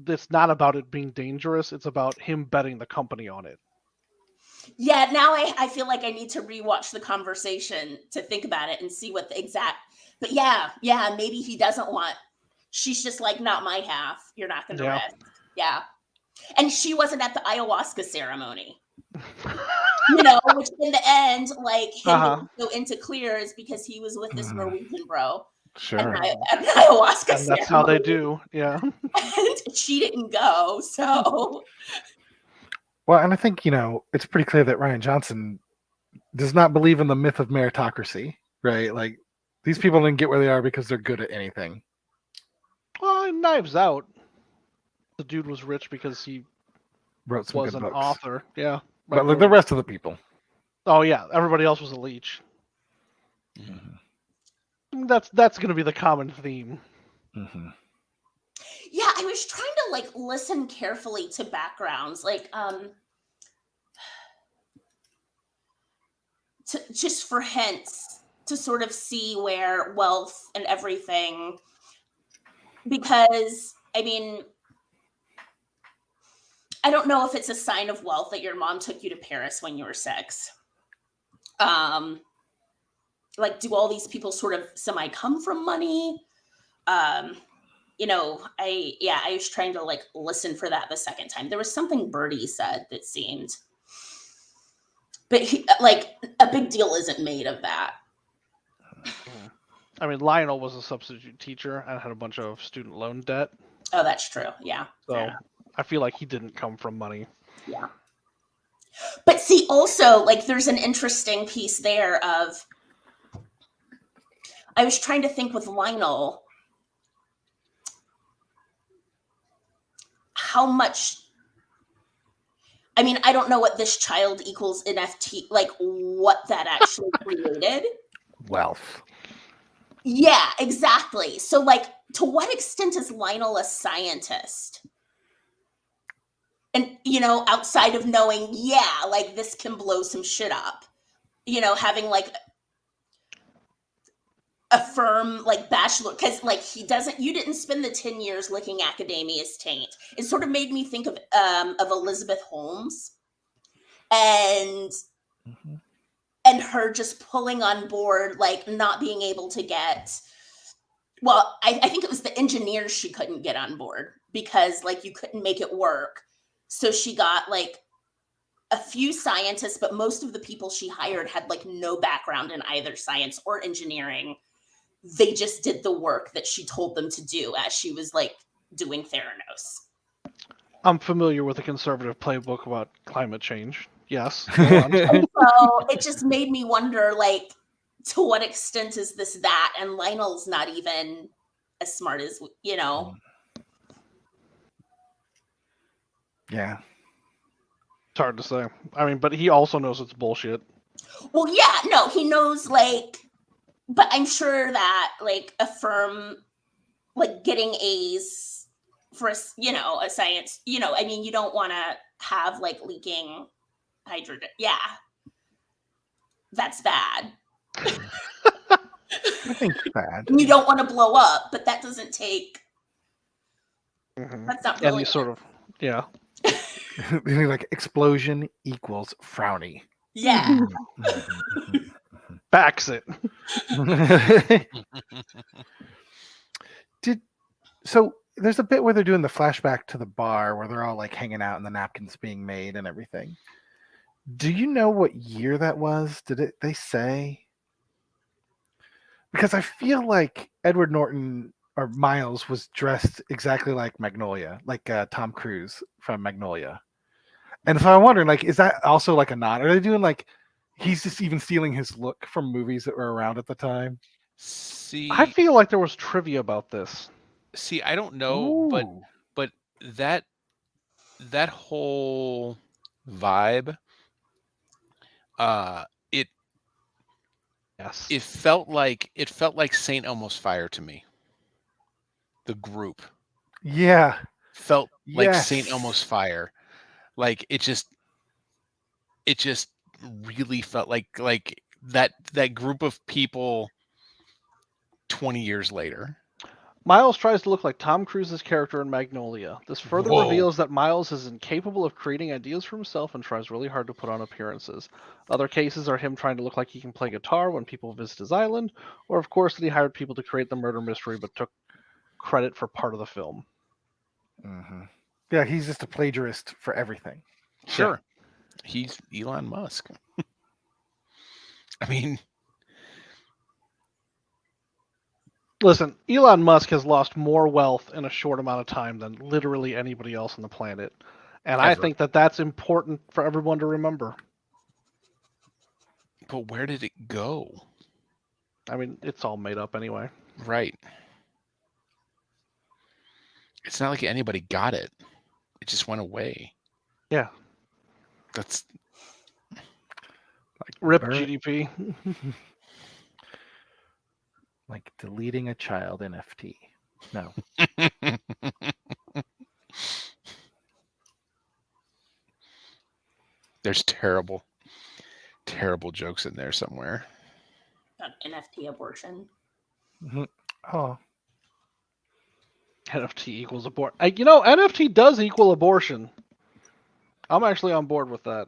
it's not about it being dangerous, it's about him betting the company on it. Yeah, now I feel like I need to rewatch the conversation to think about it and see what the exact, but yeah, maybe he doesn't want, she's just like, not my half, you're not going to Yeah. risk. Yeah. And she wasn't at the ayahuasca ceremony. You know, which in the end, like him being so into clear is because he was with this Norwegian bro Sure. at the ayahuasca And that's how they ceremony. do. Yeah. And she didn't go, so Well, and I think, it's pretty clear that Rian Johnson does not believe in the myth of meritocracy, right? Like, these people didn't get where they are because they're good at anything. Well, in Knives Out, the dude was rich because he wrote some was good an books. author. Yeah. But like the rest of the people. Oh yeah, everybody else was a leech. Mm-hmm. That's going to be the common theme. Mm-hmm. Yeah, I was trying to like listen carefully to backgrounds, like just for hints to sort of see where wealth and everything, because I mean, I don't know if it's a sign of wealth that your mom took you to Paris when you were 6. Like, do all these people sort of semi come from money? I was trying to like listen for that the second time. There was something Birdie said that seemed, but like a big deal isn't made of that. I mean, Lionel was a substitute teacher and had a bunch of student loan debt. Oh, that's true. Yeah. So I feel like he didn't come from money. Yeah. But see, also, like, there's an interesting piece there of, I was trying to think with Lionel, how much, I mean, I don't know what this child equals NFT, like what that actually created. Wealth. Yeah, exactly. So, like, to what extent is Lionel a scientist? And, outside of knowing, yeah, like this can blow some shit up, having like a firm like bachelor, because like you didn't spend the 10 years licking academia's taint. It sort of made me think of Elizabeth Holmes and Mm-hmm. and her just pulling on board, like not being able to get, well, I think it was the engineers she couldn't get on board because like you couldn't make it work. So she got like a few scientists, but most of the people she hired had like no background in either science or engineering. They just did the work that she told them to do as she was like doing Theranos. I'm familiar with the conservative playbook about climate change. Yes. So it just made me wonder, like, to what extent is this that? And Lionel's not even as smart as, Yeah. It's hard to say. I mean, but he also knows it's bullshit. Well, yeah, no, he knows, like, but I'm sure that, like, a firm, like, getting A's for, a science, I mean, you don't want to have, like, leaking hydrogen. Yeah. That's bad. I think it's bad. You don't want to blow up, but that doesn't take. Mm-hmm. That's not really any sort of, yeah. Like explosion equals frowny. Yeah. Backs it. So there's a bit where they're doing the flashback to the bar where they're all like hanging out and the napkins being made and everything. Do you know what year that was? They say? Because I feel like Edward Norton or Miles was dressed exactly like Magnolia, like Tom Cruise from Magnolia. And so I'm wondering, like, is that also like a nod? Are they doing like he's just even stealing his look from movies that were around at the time? I feel like there was trivia about this. See, I don't know, Ooh. but that whole vibe, it Yes. it felt like Saint Elmo's Fire to me. The group Yeah. felt like Yes. Saint Elmo's Fire. Like it just really felt like that group of people 20 years later. Miles tries to look like Tom Cruise's character in Magnolia. This further Whoa. reveals that Miles is incapable of creating ideas for himself and tries really hard to put on appearances. Other cases are him trying to look like he can play guitar when people visit his island, or of course that he hired people to create the murder mystery but took credit for part of the film. Mm-hmm. Yeah, he's just a plagiarist for everything. Sure. He's Elon Musk. I mean, listen, Elon Musk has lost more wealth in a short amount of time than literally anybody else on the planet. And I Ever. think that that's important for everyone to remember. but where did it go? I mean, it's all made up anyway. Right. It's not like anybody got it. It just went away. Yeah. That's Like Rip burn- GDP. like deleting a child NFT. No. there's terrible jokes in there somewhere. Got NFT abortion. Oh, NFT equals abortion. NFT does equal abortion. I'm actually on board with that.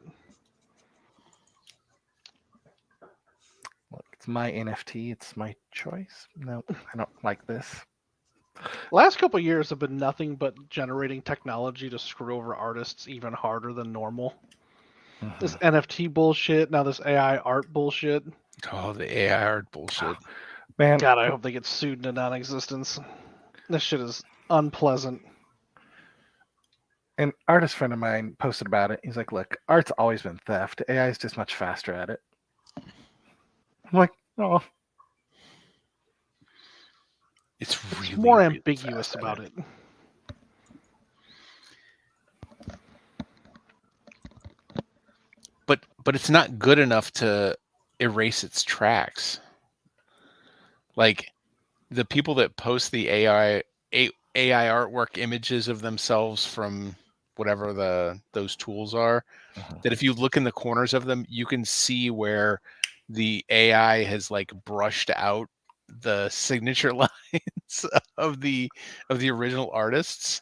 look, it's my NFT. It's my choice. No, I don't like this. Last couple of years have been nothing but generating technology to screw over artists even harder than normal. This NFT bullshit, now this AI art bullshit. Oh, the AI art bullshit. Man, God, I hope they get sued into non-existence. This shit is unpleasant. an artist friend of mine posted about it. He's like, look, art's always been theft. AI is just much faster at it. I'm like, oh, It's really It's more really ambiguous fast at about it. But it's not good enough to erase its tracks. Like the people that post the AI artwork images of themselves from whatever those tools are, that if you look in the corners of them, you can see where the AI has like brushed out the signature lines of the original artists.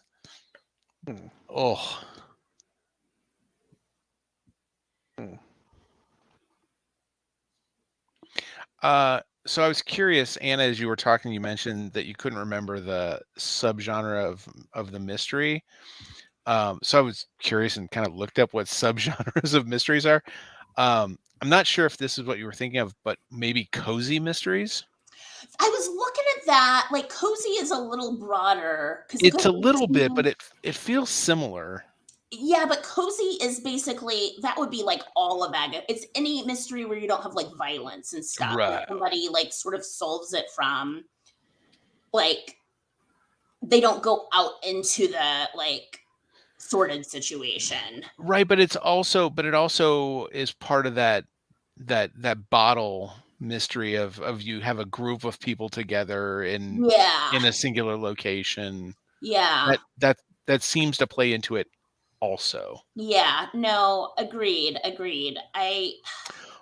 Oh. So I was curious, Anna, as you were talking, you mentioned that you couldn't remember the subgenre of the mystery. So I was curious and kind of looked up what subgenres of mysteries are. I'm not sure if this is what you were thinking of, but maybe cozy mysteries. I was looking at that. Like cozy is a little broader because It's a little bit, but it feels similar. Yeah, but cozy is basically that would be like all of that. It's any mystery where you don't have like violence and stuff. Right. And somebody like sort of solves it from like they don't go out into the like sordid situation. Right, but it also is part of that bottle mystery of you have a group of people together in Yeah. a singular location. Yeah. That seems to play into it also. Yeah. No, agreed.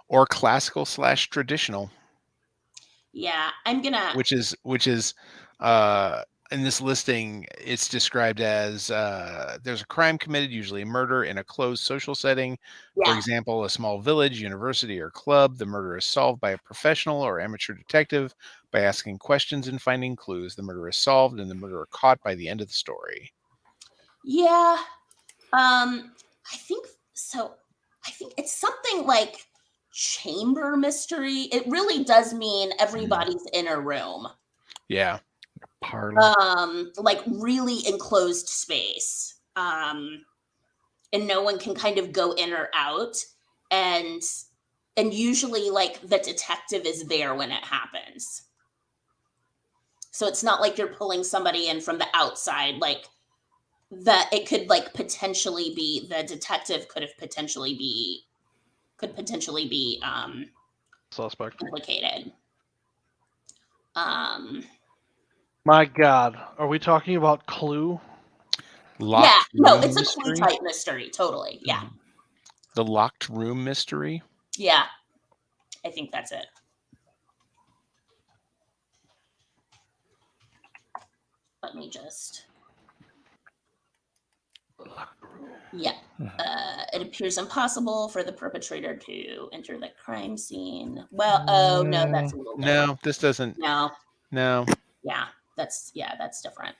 Or classical / traditional, Yeah, I'm gonna which is in this listing, it's described as there's a crime committed, usually a murder, in a closed social setting. For yeah. example, a small village, university, or club. The murder is solved by a professional or amateur detective by asking questions and finding clues. The murder is solved and the murderer caught by the end of the story. Yeah. I think so. I think it's something like chamber mystery. It really does mean everybody's in a room. Yeah. parlor. Like really enclosed space. And no one can kind of go in or out. And usually like the detective is there when it happens. So it's not like you're pulling somebody in from the outside, like that it could like potentially be the detective could potentially be Suspect. implicated. My God, are we talking about Clue? Locked Yeah, no, room it's a mystery? Clue type mystery, totally. Yeah. The locked room mystery. Yeah. I think that's it. Let me just. Yeah. It appears impossible for the perpetrator to enter the crime scene. Well, oh no, that's a little different. No, this doesn't. No. No. Yeah, that's different.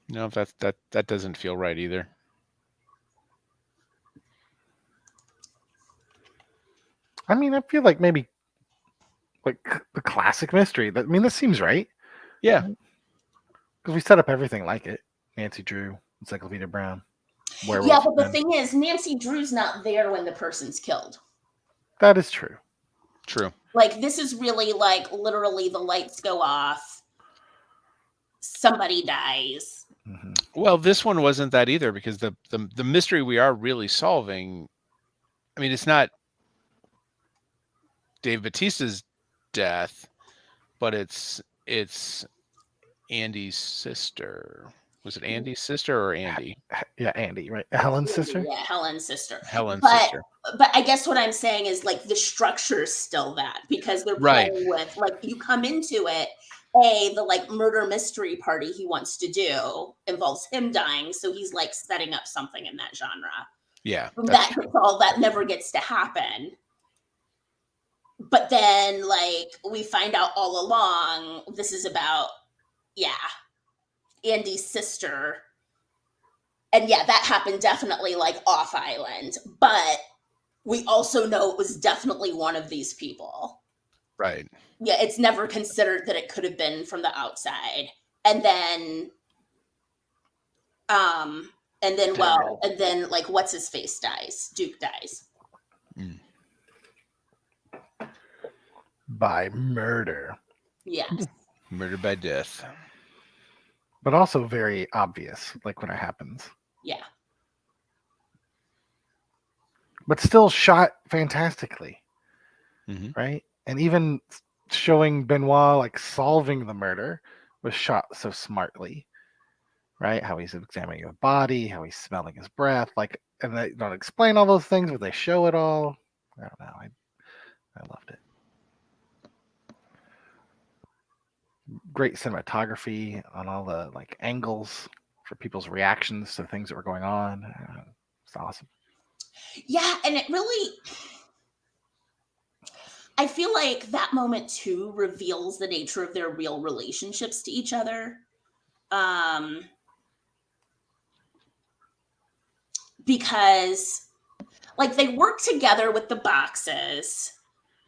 No, that doesn't feel right either. I mean, I feel like maybe like the classic mystery. This seems right. Yeah. Because we set up everything like it. Nancy Drew, Encyclopedia Brown. Werewolf Yeah, but the Men. thing is, Nancy Drew's not there when the person's killed. That is true. True. Like this is really like literally the lights go off somebody dies. Mhm. Well, this one wasn't that either because the mystery we are really solving. I mean, it's not Dave Bautista's death, but it's Andy's sister. Was it Andy's sister or Andy? Yeah, Andy, right? Helen's sister. Yeah, Helen's sister. Helen's But sister. but I guess what I'm saying is like the structure is still that because they're Right. playing with like you come into it. The like murder mystery party he wants to do involves him dying, so he's like setting up something in that genre. Yeah, And that's that true. gets all that never gets to happen. But then like we find out all along this is about Andy's sister. And yeah, that happened definitely like off island, but we also know it was definitely one of these people. Right. Yeah, it's never considered that it could have been from the outside. And then like what's his face dies. Duke dies. Mm. By murder, Yes. Murder by death. but also very obvious, like when it happens. Yeah. But still shot fantastically, Mhm. right? And even showing Benoit like solving the murder was shot so smartly, right? How he's examining the body, how he's smelling his breath, like, and they don't explain all those things, but they show it all. I don't know. I loved it. Great cinematography on all the like angles for people's reactions to things that were going on. It's awesome. Yeah, and it really I feel like that moment too reveals the nature of their real relationships to each other. Because like they work together with the boxes.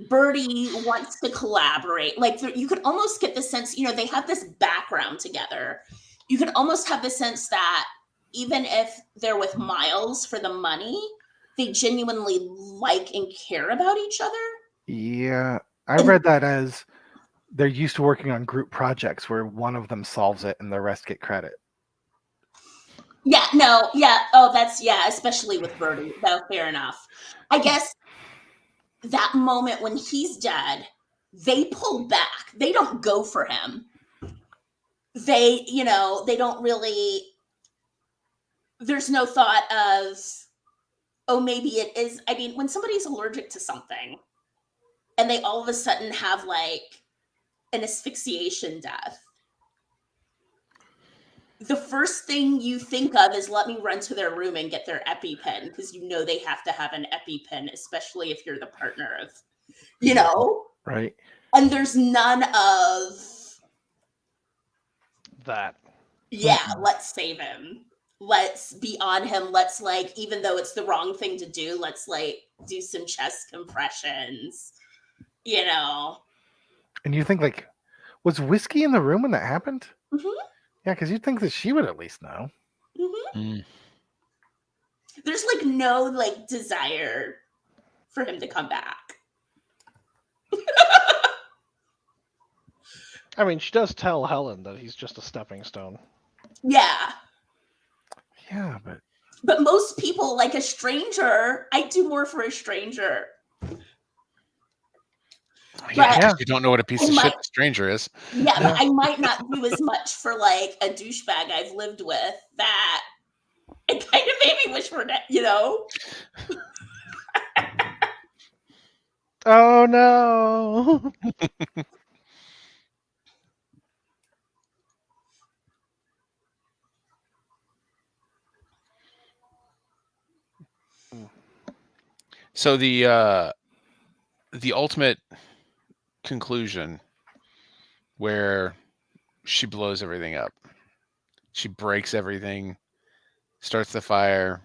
Birdie wants to collaborate. Like you could almost get the sense, they have this background together. You could almost have the sense that even if they're with Miles for the money, they genuinely like and care about each other. Yeah, I read that as they're used to working on group projects where one of them solves it and the rest get credit. Yeah, no, yeah. Oh, especially with Birdie. No, fair enough. I guess that moment when he's dead, they pull back. They don't go for him. They don't really, there's no thought of, oh, maybe it is. I mean, when somebody's allergic to something and they all of a sudden have like an asphyxiation death, the first thing you think of is let me run to their room and get their EpiPen because they have to have an EpiPen, especially if you're the partner of, Right. and there's none of That. let's save him. Let's be on him. Let's like, even though it's the wrong thing to do, let's like do some chest compressions, And you think like, was Whiskey in the room when that happened? Mhm. Yeah, because you'd think that she would at least know. Mm-hmm. Mm. There's like no like desire for him to come back. I mean, she does tell Helen that he's just a stepping stone. Yeah. Yeah, But most people, like a stranger, I do more for a stranger. Yeah, Yeah. you don't know what a piece of shit the stranger is. Yeah, but I might not do as much for like a douchebag I've lived with that it kind of made me wish for that, Oh no! So the ultimate conclusion where she blows everything up. She breaks everything, starts the fire,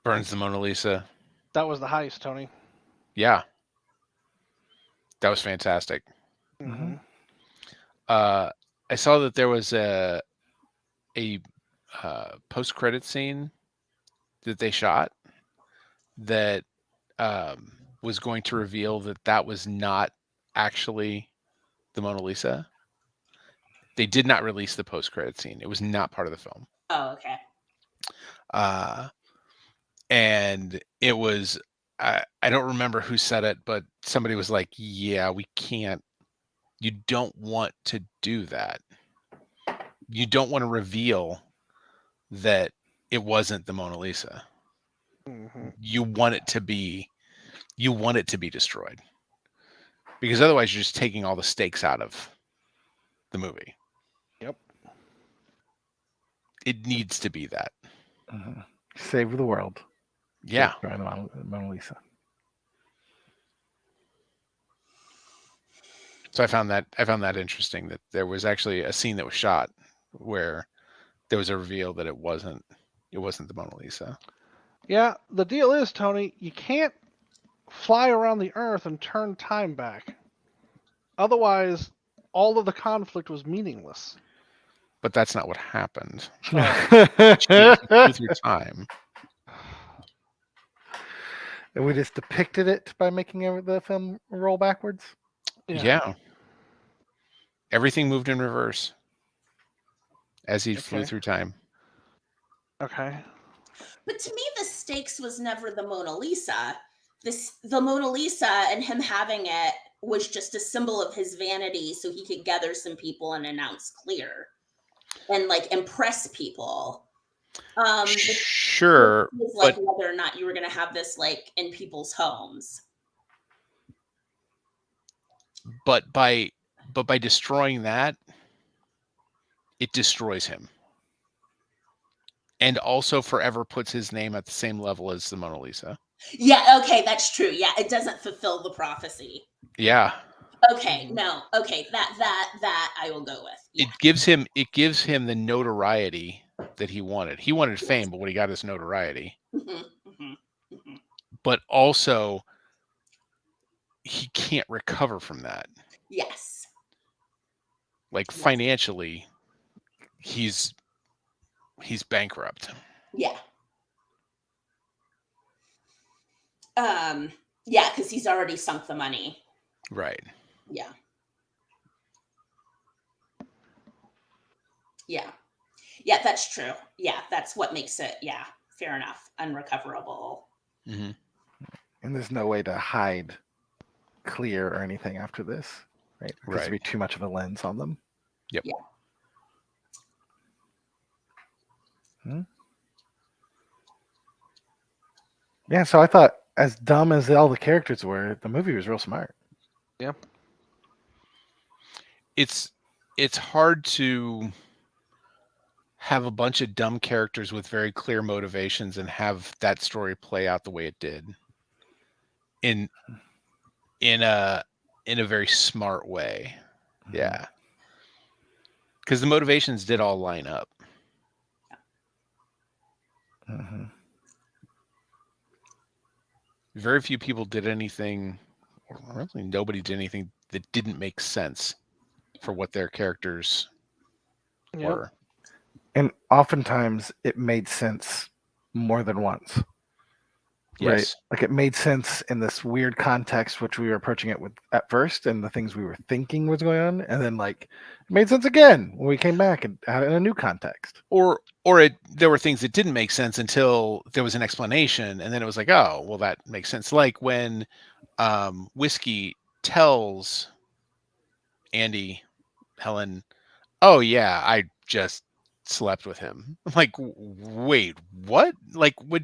burns the Mona Lisa. That was the heist, Tony. Yeah. That was fantastic. Mm-hmm. I saw that there was a post-credit scene that they shot that was going to reveal that was not actually the Mona Lisa. They did not release the post-credit scene. It was not part of the film. Oh, okay. And it was, I don't remember who said it, but somebody was like, yeah, we can't, you don't want to do that. You don't want to reveal that it wasn't the Mona Lisa. Mhm. You want it to be destroyed. Because otherwise you're just taking all the stakes out of the movie. Yep. It needs to be that. Save the world. Yeah. Destroy the Mona Lisa. So I found that interesting, that there was actually a scene that was shot where there was a reveal that it wasn't the Mona Lisa. Yeah, the deal is, Tony, you can't fly around the Earth and turn time back. Otherwise, all of the conflict was meaningless. But that's not what happened. Oh. She flew through time. And we just depicted it by making the film roll backwards. Yeah. Everything moved in reverse as he flew through time. Okay. But to me, the stakes was never the Mona Lisa. The Mona Lisa and him having it was just a symbol of his vanity, so he could gather some people and announce clear and like impress people. Sure, was like whether or not you were going to have this like in people's homes. But by destroying that, it destroys him. And also forever puts his name at the same level as the Mona Lisa. Yeah, okay, that's true. Yeah, it doesn't fulfill the prophecy. Yeah. Okay, no. Okay, that I will go with. Yeah. It gives him the notoriety that he wanted. He wanted fame, but what he got is notoriety. But also he can't recover from that. Yes. Like financially, he's bankrupt. Yeah. Yeah, because he's already sunk the money. Right. Yeah. Yeah. Yeah, that's true. Yeah, that's what makes it, yeah, fair enough, unrecoverable. Mm-hmm. And there's no way to hide clear or anything after this, right? Because there'd be too much of a lens on them. Yep. Yeah. Yeah, so I thought, as dumb as all the characters were, the movie was real smart. Yeah. It's hard to have a bunch of dumb characters with very clear motivations and have that story play out the way it did in a very smart way. Yeah. Because the motivations did all line up. Mm-hmm. Very few people did anything, or really nobody did anything that didn't make sense for what their characters were. And oftentimes it made sense more than once. Yes. Right? Like it made sense in this weird context which we were approaching it with at first, and the things we were thinking was going on, and then like it made sense again when we came back and had it in a new context. Or there were things that didn't make sense until there was an explanation, and then it was like, oh, well, that makes sense. Like when Whiskey tells Andy, Helen, oh yeah, I just slept with him. I'm like, wait, what? Like when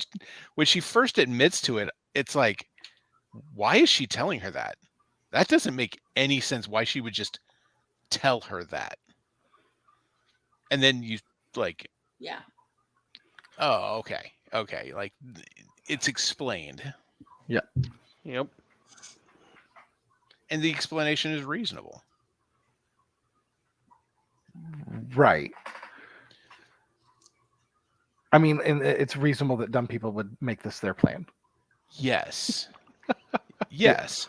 she first admits to it, it's like, why is she telling her that? That doesn't make any sense why she would just tell her that. And then you like, yeah. Oh, okay. Okay. Like it's explained. Yep. Yep. And the explanation is reasonable. Right. I mean, and it's reasonable that dumb people would make this their plan. Yes. Yes.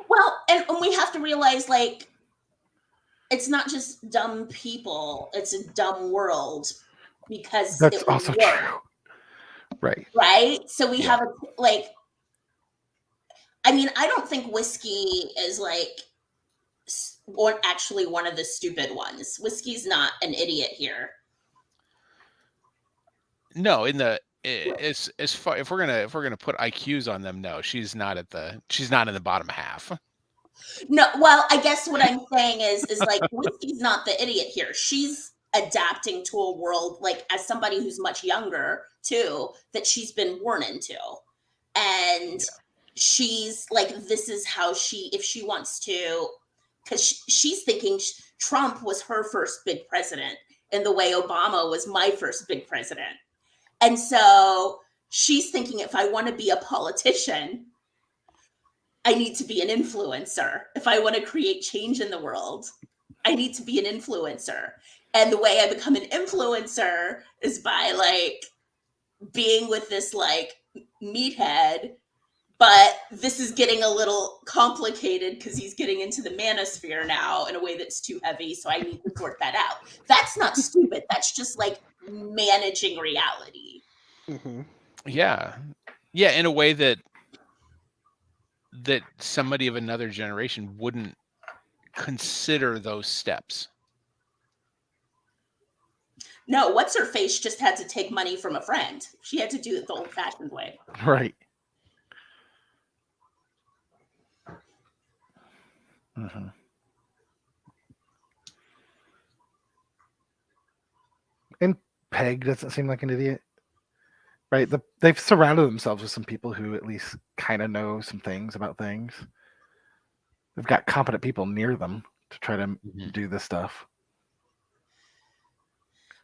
Well, and we have to realize, like, it's not just dumb people; it's a dumb world because That's it would also work. true. Right. Right. So we have a like. I mean, I don't think Whiskey is like actually one of the stupid ones. Whiskey's not an idiot here. No, in the as far if we're gonna put IQs on them, no, she's not in the bottom half. No, well, I guess what I'm saying is like Whiskey's not the idiot here. She's adapting to a world like as somebody who's much younger too that she's been born into. And she's like this is how she if she wants to cuz she's thinking Trump was her first big president in the way Obama was my first big president. And so she's thinking if I want to be a politician, I need to be an influencer. If I want to create change in the world, I need to be an influencer. And the way I become an influencer is by like being with this like meathead. But this is getting a little complicated because he's getting into the manosphere now in a way that's too heavy. So I need to sort that out. That's not stupid. That's just like managing reality. Mm-hmm. Yeah. Yeah, in a way that somebody of another generation wouldn't consider those steps. No, what's her face just had to take money from a friend. She had to do it the old fashioned way. Right. Mm-hmm. And Peg doesn't seem like an idiot, right? They've surrounded themselves with some people who at least kind of know some things about things. They've got competent people near them to try to do this stuff.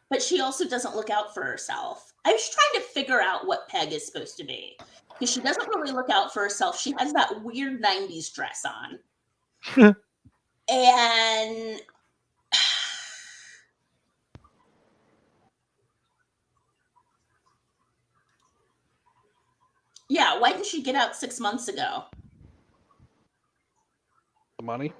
But she also doesn't look out for herself. I was trying to figure out what Peg is supposed to be because she doesn't really look out for herself. She has that weird 90s dress on. And yeah, why didn't she get out 6 months ago? The money?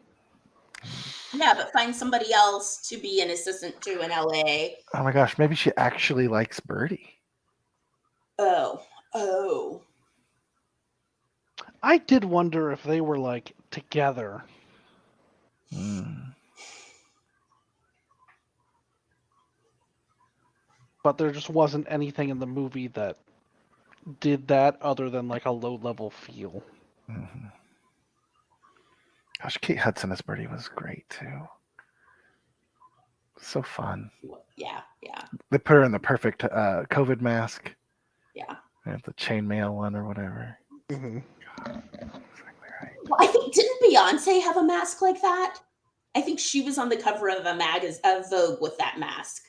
Yeah, but find somebody else to be an assistant to in LA. Oh my gosh, maybe she actually likes Birdie. Oh. I did wonder if they were like together. But there just wasn't anything in the movie that did that other than like a low level feel. Mm-hmm. Gosh, Kate Hudson as Birdie was great too. So fun. Yeah. They put her in the perfect COVID mask. Yeah. The chainmail one or whatever. Mm-hmm. God, exactly right. Well, I think didn't Beyonce have a mask like that? I think she was on the cover of a magazine of Vogue with that mask,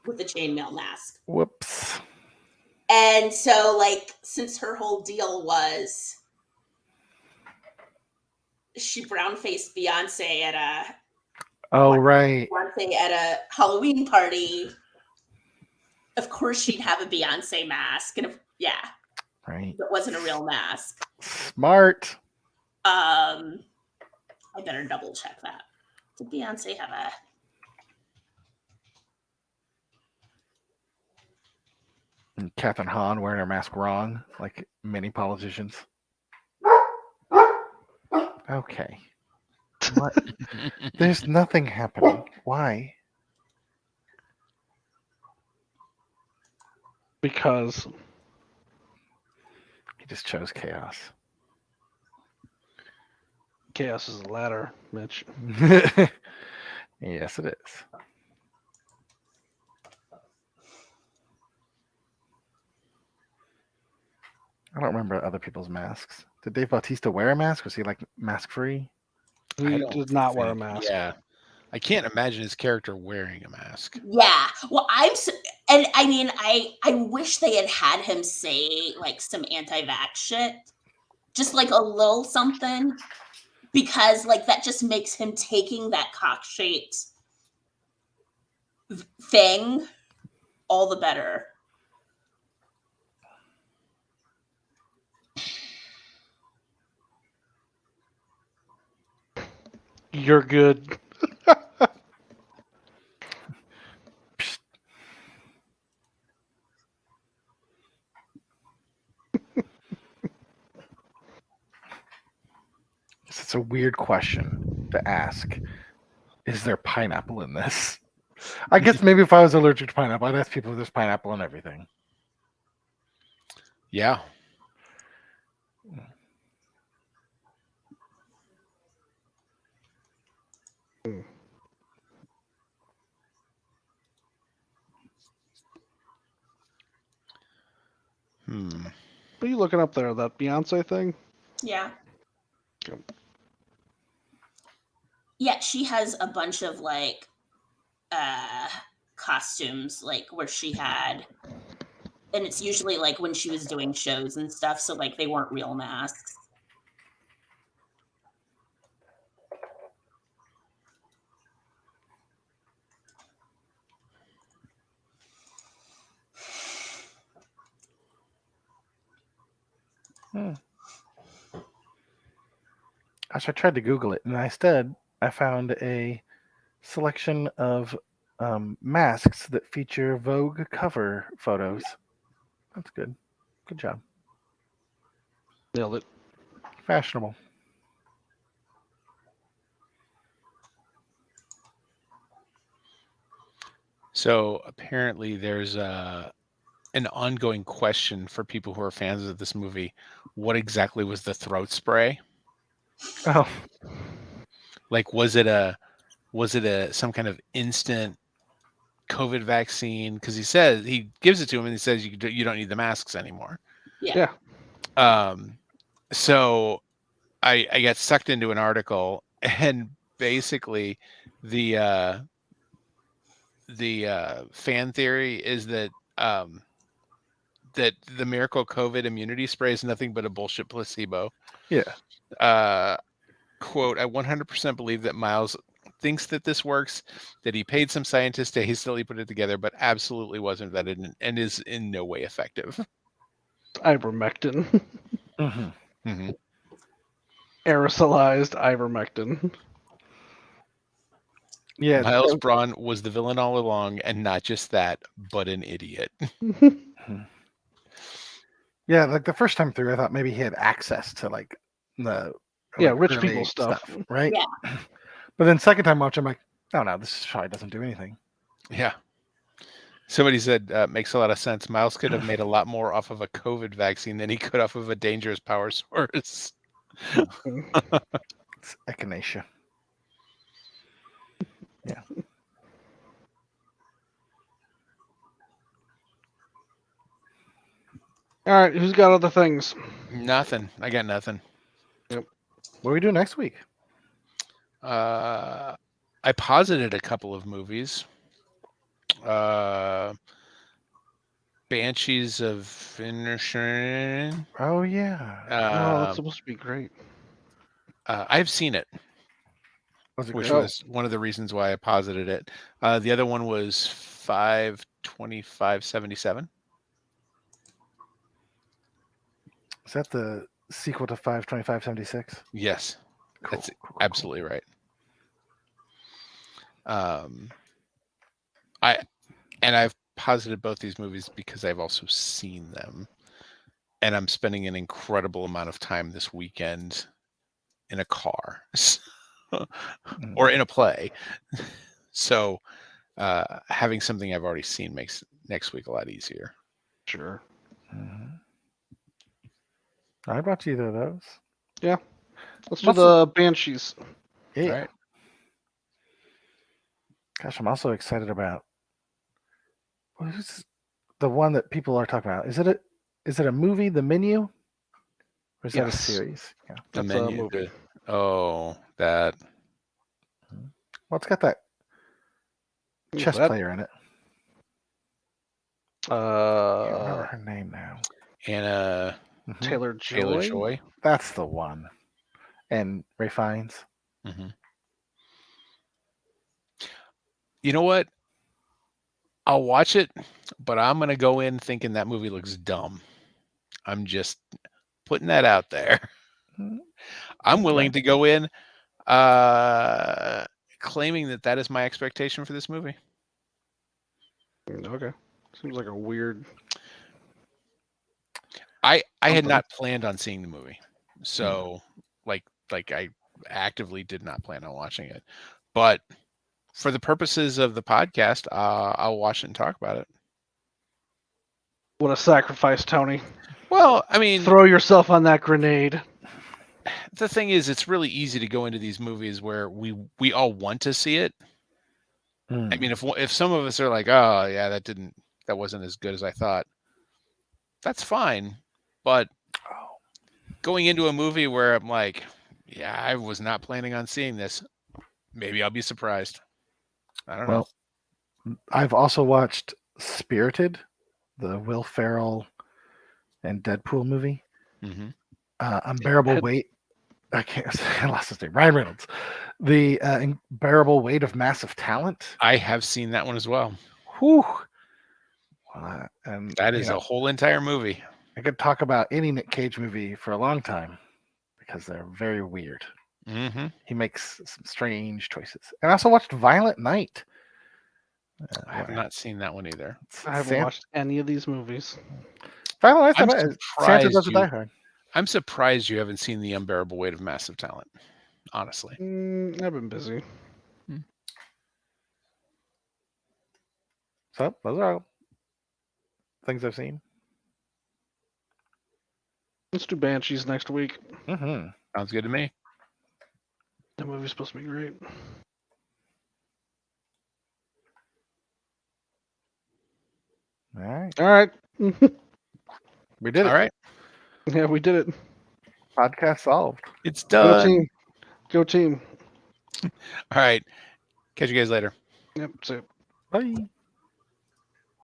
with the chainmail mask. Whoops. And so, like, since her whole deal was she brown-faced Beyonce at a Right. Beyonce at a Halloween party, of course she'd have a Beyonce mask, and Right. it wasn't a real mask. Smart. I better double check that. Did Beyonce have a? And Catherine Hahn wearing her mask wrong, like many politicians. Okay. What? There's nothing happening. Why? Because He just chose chaos. chaos is the ladder, Mitch. Yes, it is. I don't remember other people's masks. Did Dave Bautista wear a mask? Was he like mask free? He don't did not wear a think- mask. Yeah. I can't imagine his character wearing a mask. Yeah. Well, and I mean, I wish they had him say like some anti-vax shit, just like a little something, because like that just makes him taking that cock-shaped thing all the better. You're good. It's a weird question. to ask: is there pineapple in this? I guess maybe if I was allergic to pineapple, I'd ask people if there's pineapple in everything. Yeah. Hmm. What are you looking up there? That Beyonce thing? Yeah. Okay. Yeah, she has a bunch of like costumes like where she had, and it's usually like when she was doing shows and stuff, so like they weren't real masks. Gosh, I tried to Google it, and instead I found a selection of masks that feature Vogue cover photos. That's good. Good job. Nailed it. Fashionable. So apparently there's an ongoing question for people who are fans of this movie. What exactly was the throat spray? Oh, Like, was it a some kind of instant COVID vaccine? Because he says he gives it to him and he says you don't need the masks anymore. Yeah. Yeah. So I got sucked into an article, and basically the fan theory is that that the miracle COVID immunity spray is nothing but a bullshit placebo. yeah. Quote, I 100% believe that Miles thinks that this works, that he paid some scientists to hastily put it together, but absolutely wasn't vetted and is in no way effective. Ivermectin. Mm-hmm. Mm-hmm. Aerosolized ivermectin. Yeah. Miles Braun was the villain all along, and not just that, but an idiot. Yeah, like the first time through, I thought maybe he had access to like the Yeah, like, rich early people stuff. right? Yeah. But then second time watch, I'm like, oh no, this probably doesn't do anything. Yeah. Somebody said makes a lot of sense. Miles could have made a lot more off of a COVID vaccine than he could off of a dangerous power source. It's echinacea. Yeah. All right, who's got other things? Nothing. I got nothing. What do we do next week? I posited a couple of movies. Banshees of Inisherin. Oh yeah. Oh, that's supposed to be great. I've seen it, Was it which great? was one of the reasons why I posited it. The other one was 5/25/77. Is that the sequel to 5/25/76? Yes, Cool. that's cool. absolutely right. I've posited both these movies because I've also seen them, and I'm spending an incredible amount of time this weekend in a car or in a play. So having something I've already seen makes next week a lot easier. Sure. Mhm. I brought you either of those. Yeah. Let's do Muscle- the Banshees. Yeah. All right. Gosh, I'm also excited about what is the one that people are talking about. Is it a movie, The Menu? Or is that a Yes. series? Yeah. The That's menu. a movie. That. Well, it's got that Who's chess that? player in it. I can't remember Uh, her name now. Anna Mhm. Taylor Joy. Taylor Joy. That's the one. And Ray Fiennes. Mm-hmm. You know what? I'll watch it, but I'm gonna go in thinking that movie looks dumb. I'm just putting that out there. Mhm. I'm willing to go in claiming that that is my expectation for this movie. Okay. Seems like a weird. I had Something. not planned on seeing the movie, so like I actively did not plan on watching it. But for the purposes of the podcast, I'll watch it and talk about it. What a sacrifice, Tony. Well, I mean, Throw yourself on that grenade. the thing is, it's really easy to go into these movies where we all want to see it. I mean, if some of us are like, oh yeah, that wasn't as good as I thought, that's fine. But going into a movie where I'm like, yeah, I was not planning on seeing this, maybe I'll be surprised. I don't know. I've also watched Spirited, the Will Ferrell and Deadpool movie. Mm-hmm. Unbearable Weight. I lost his name. Ryan Reynolds. The Unbearable Weight of Massive Talent. I have seen that one as well. Whew. And That is a whole entire movie. I could talk about any Nick Cage movie for a long time because they're very weird. Mm-hmm. He makes some strange choices. And I also watched Violent Night. I have not seen that one either. I haven't watched any of these movies. Violent I'm Night's Santa surprised Doesn't Die Hard. I'm surprised you haven't seen The Unbearable Weight of Massive Talent, honestly. I've been busy. So those are all things I've seen. Let's do Banshees next week. Mm-hmm. Sounds good to me. That movie's supposed to be great. All right. All right. We did it. All right. Yeah, we did it. Podcast solved. It's Go done. team. Go team. All right. Catch you guys later. Yep. See ya. Bye.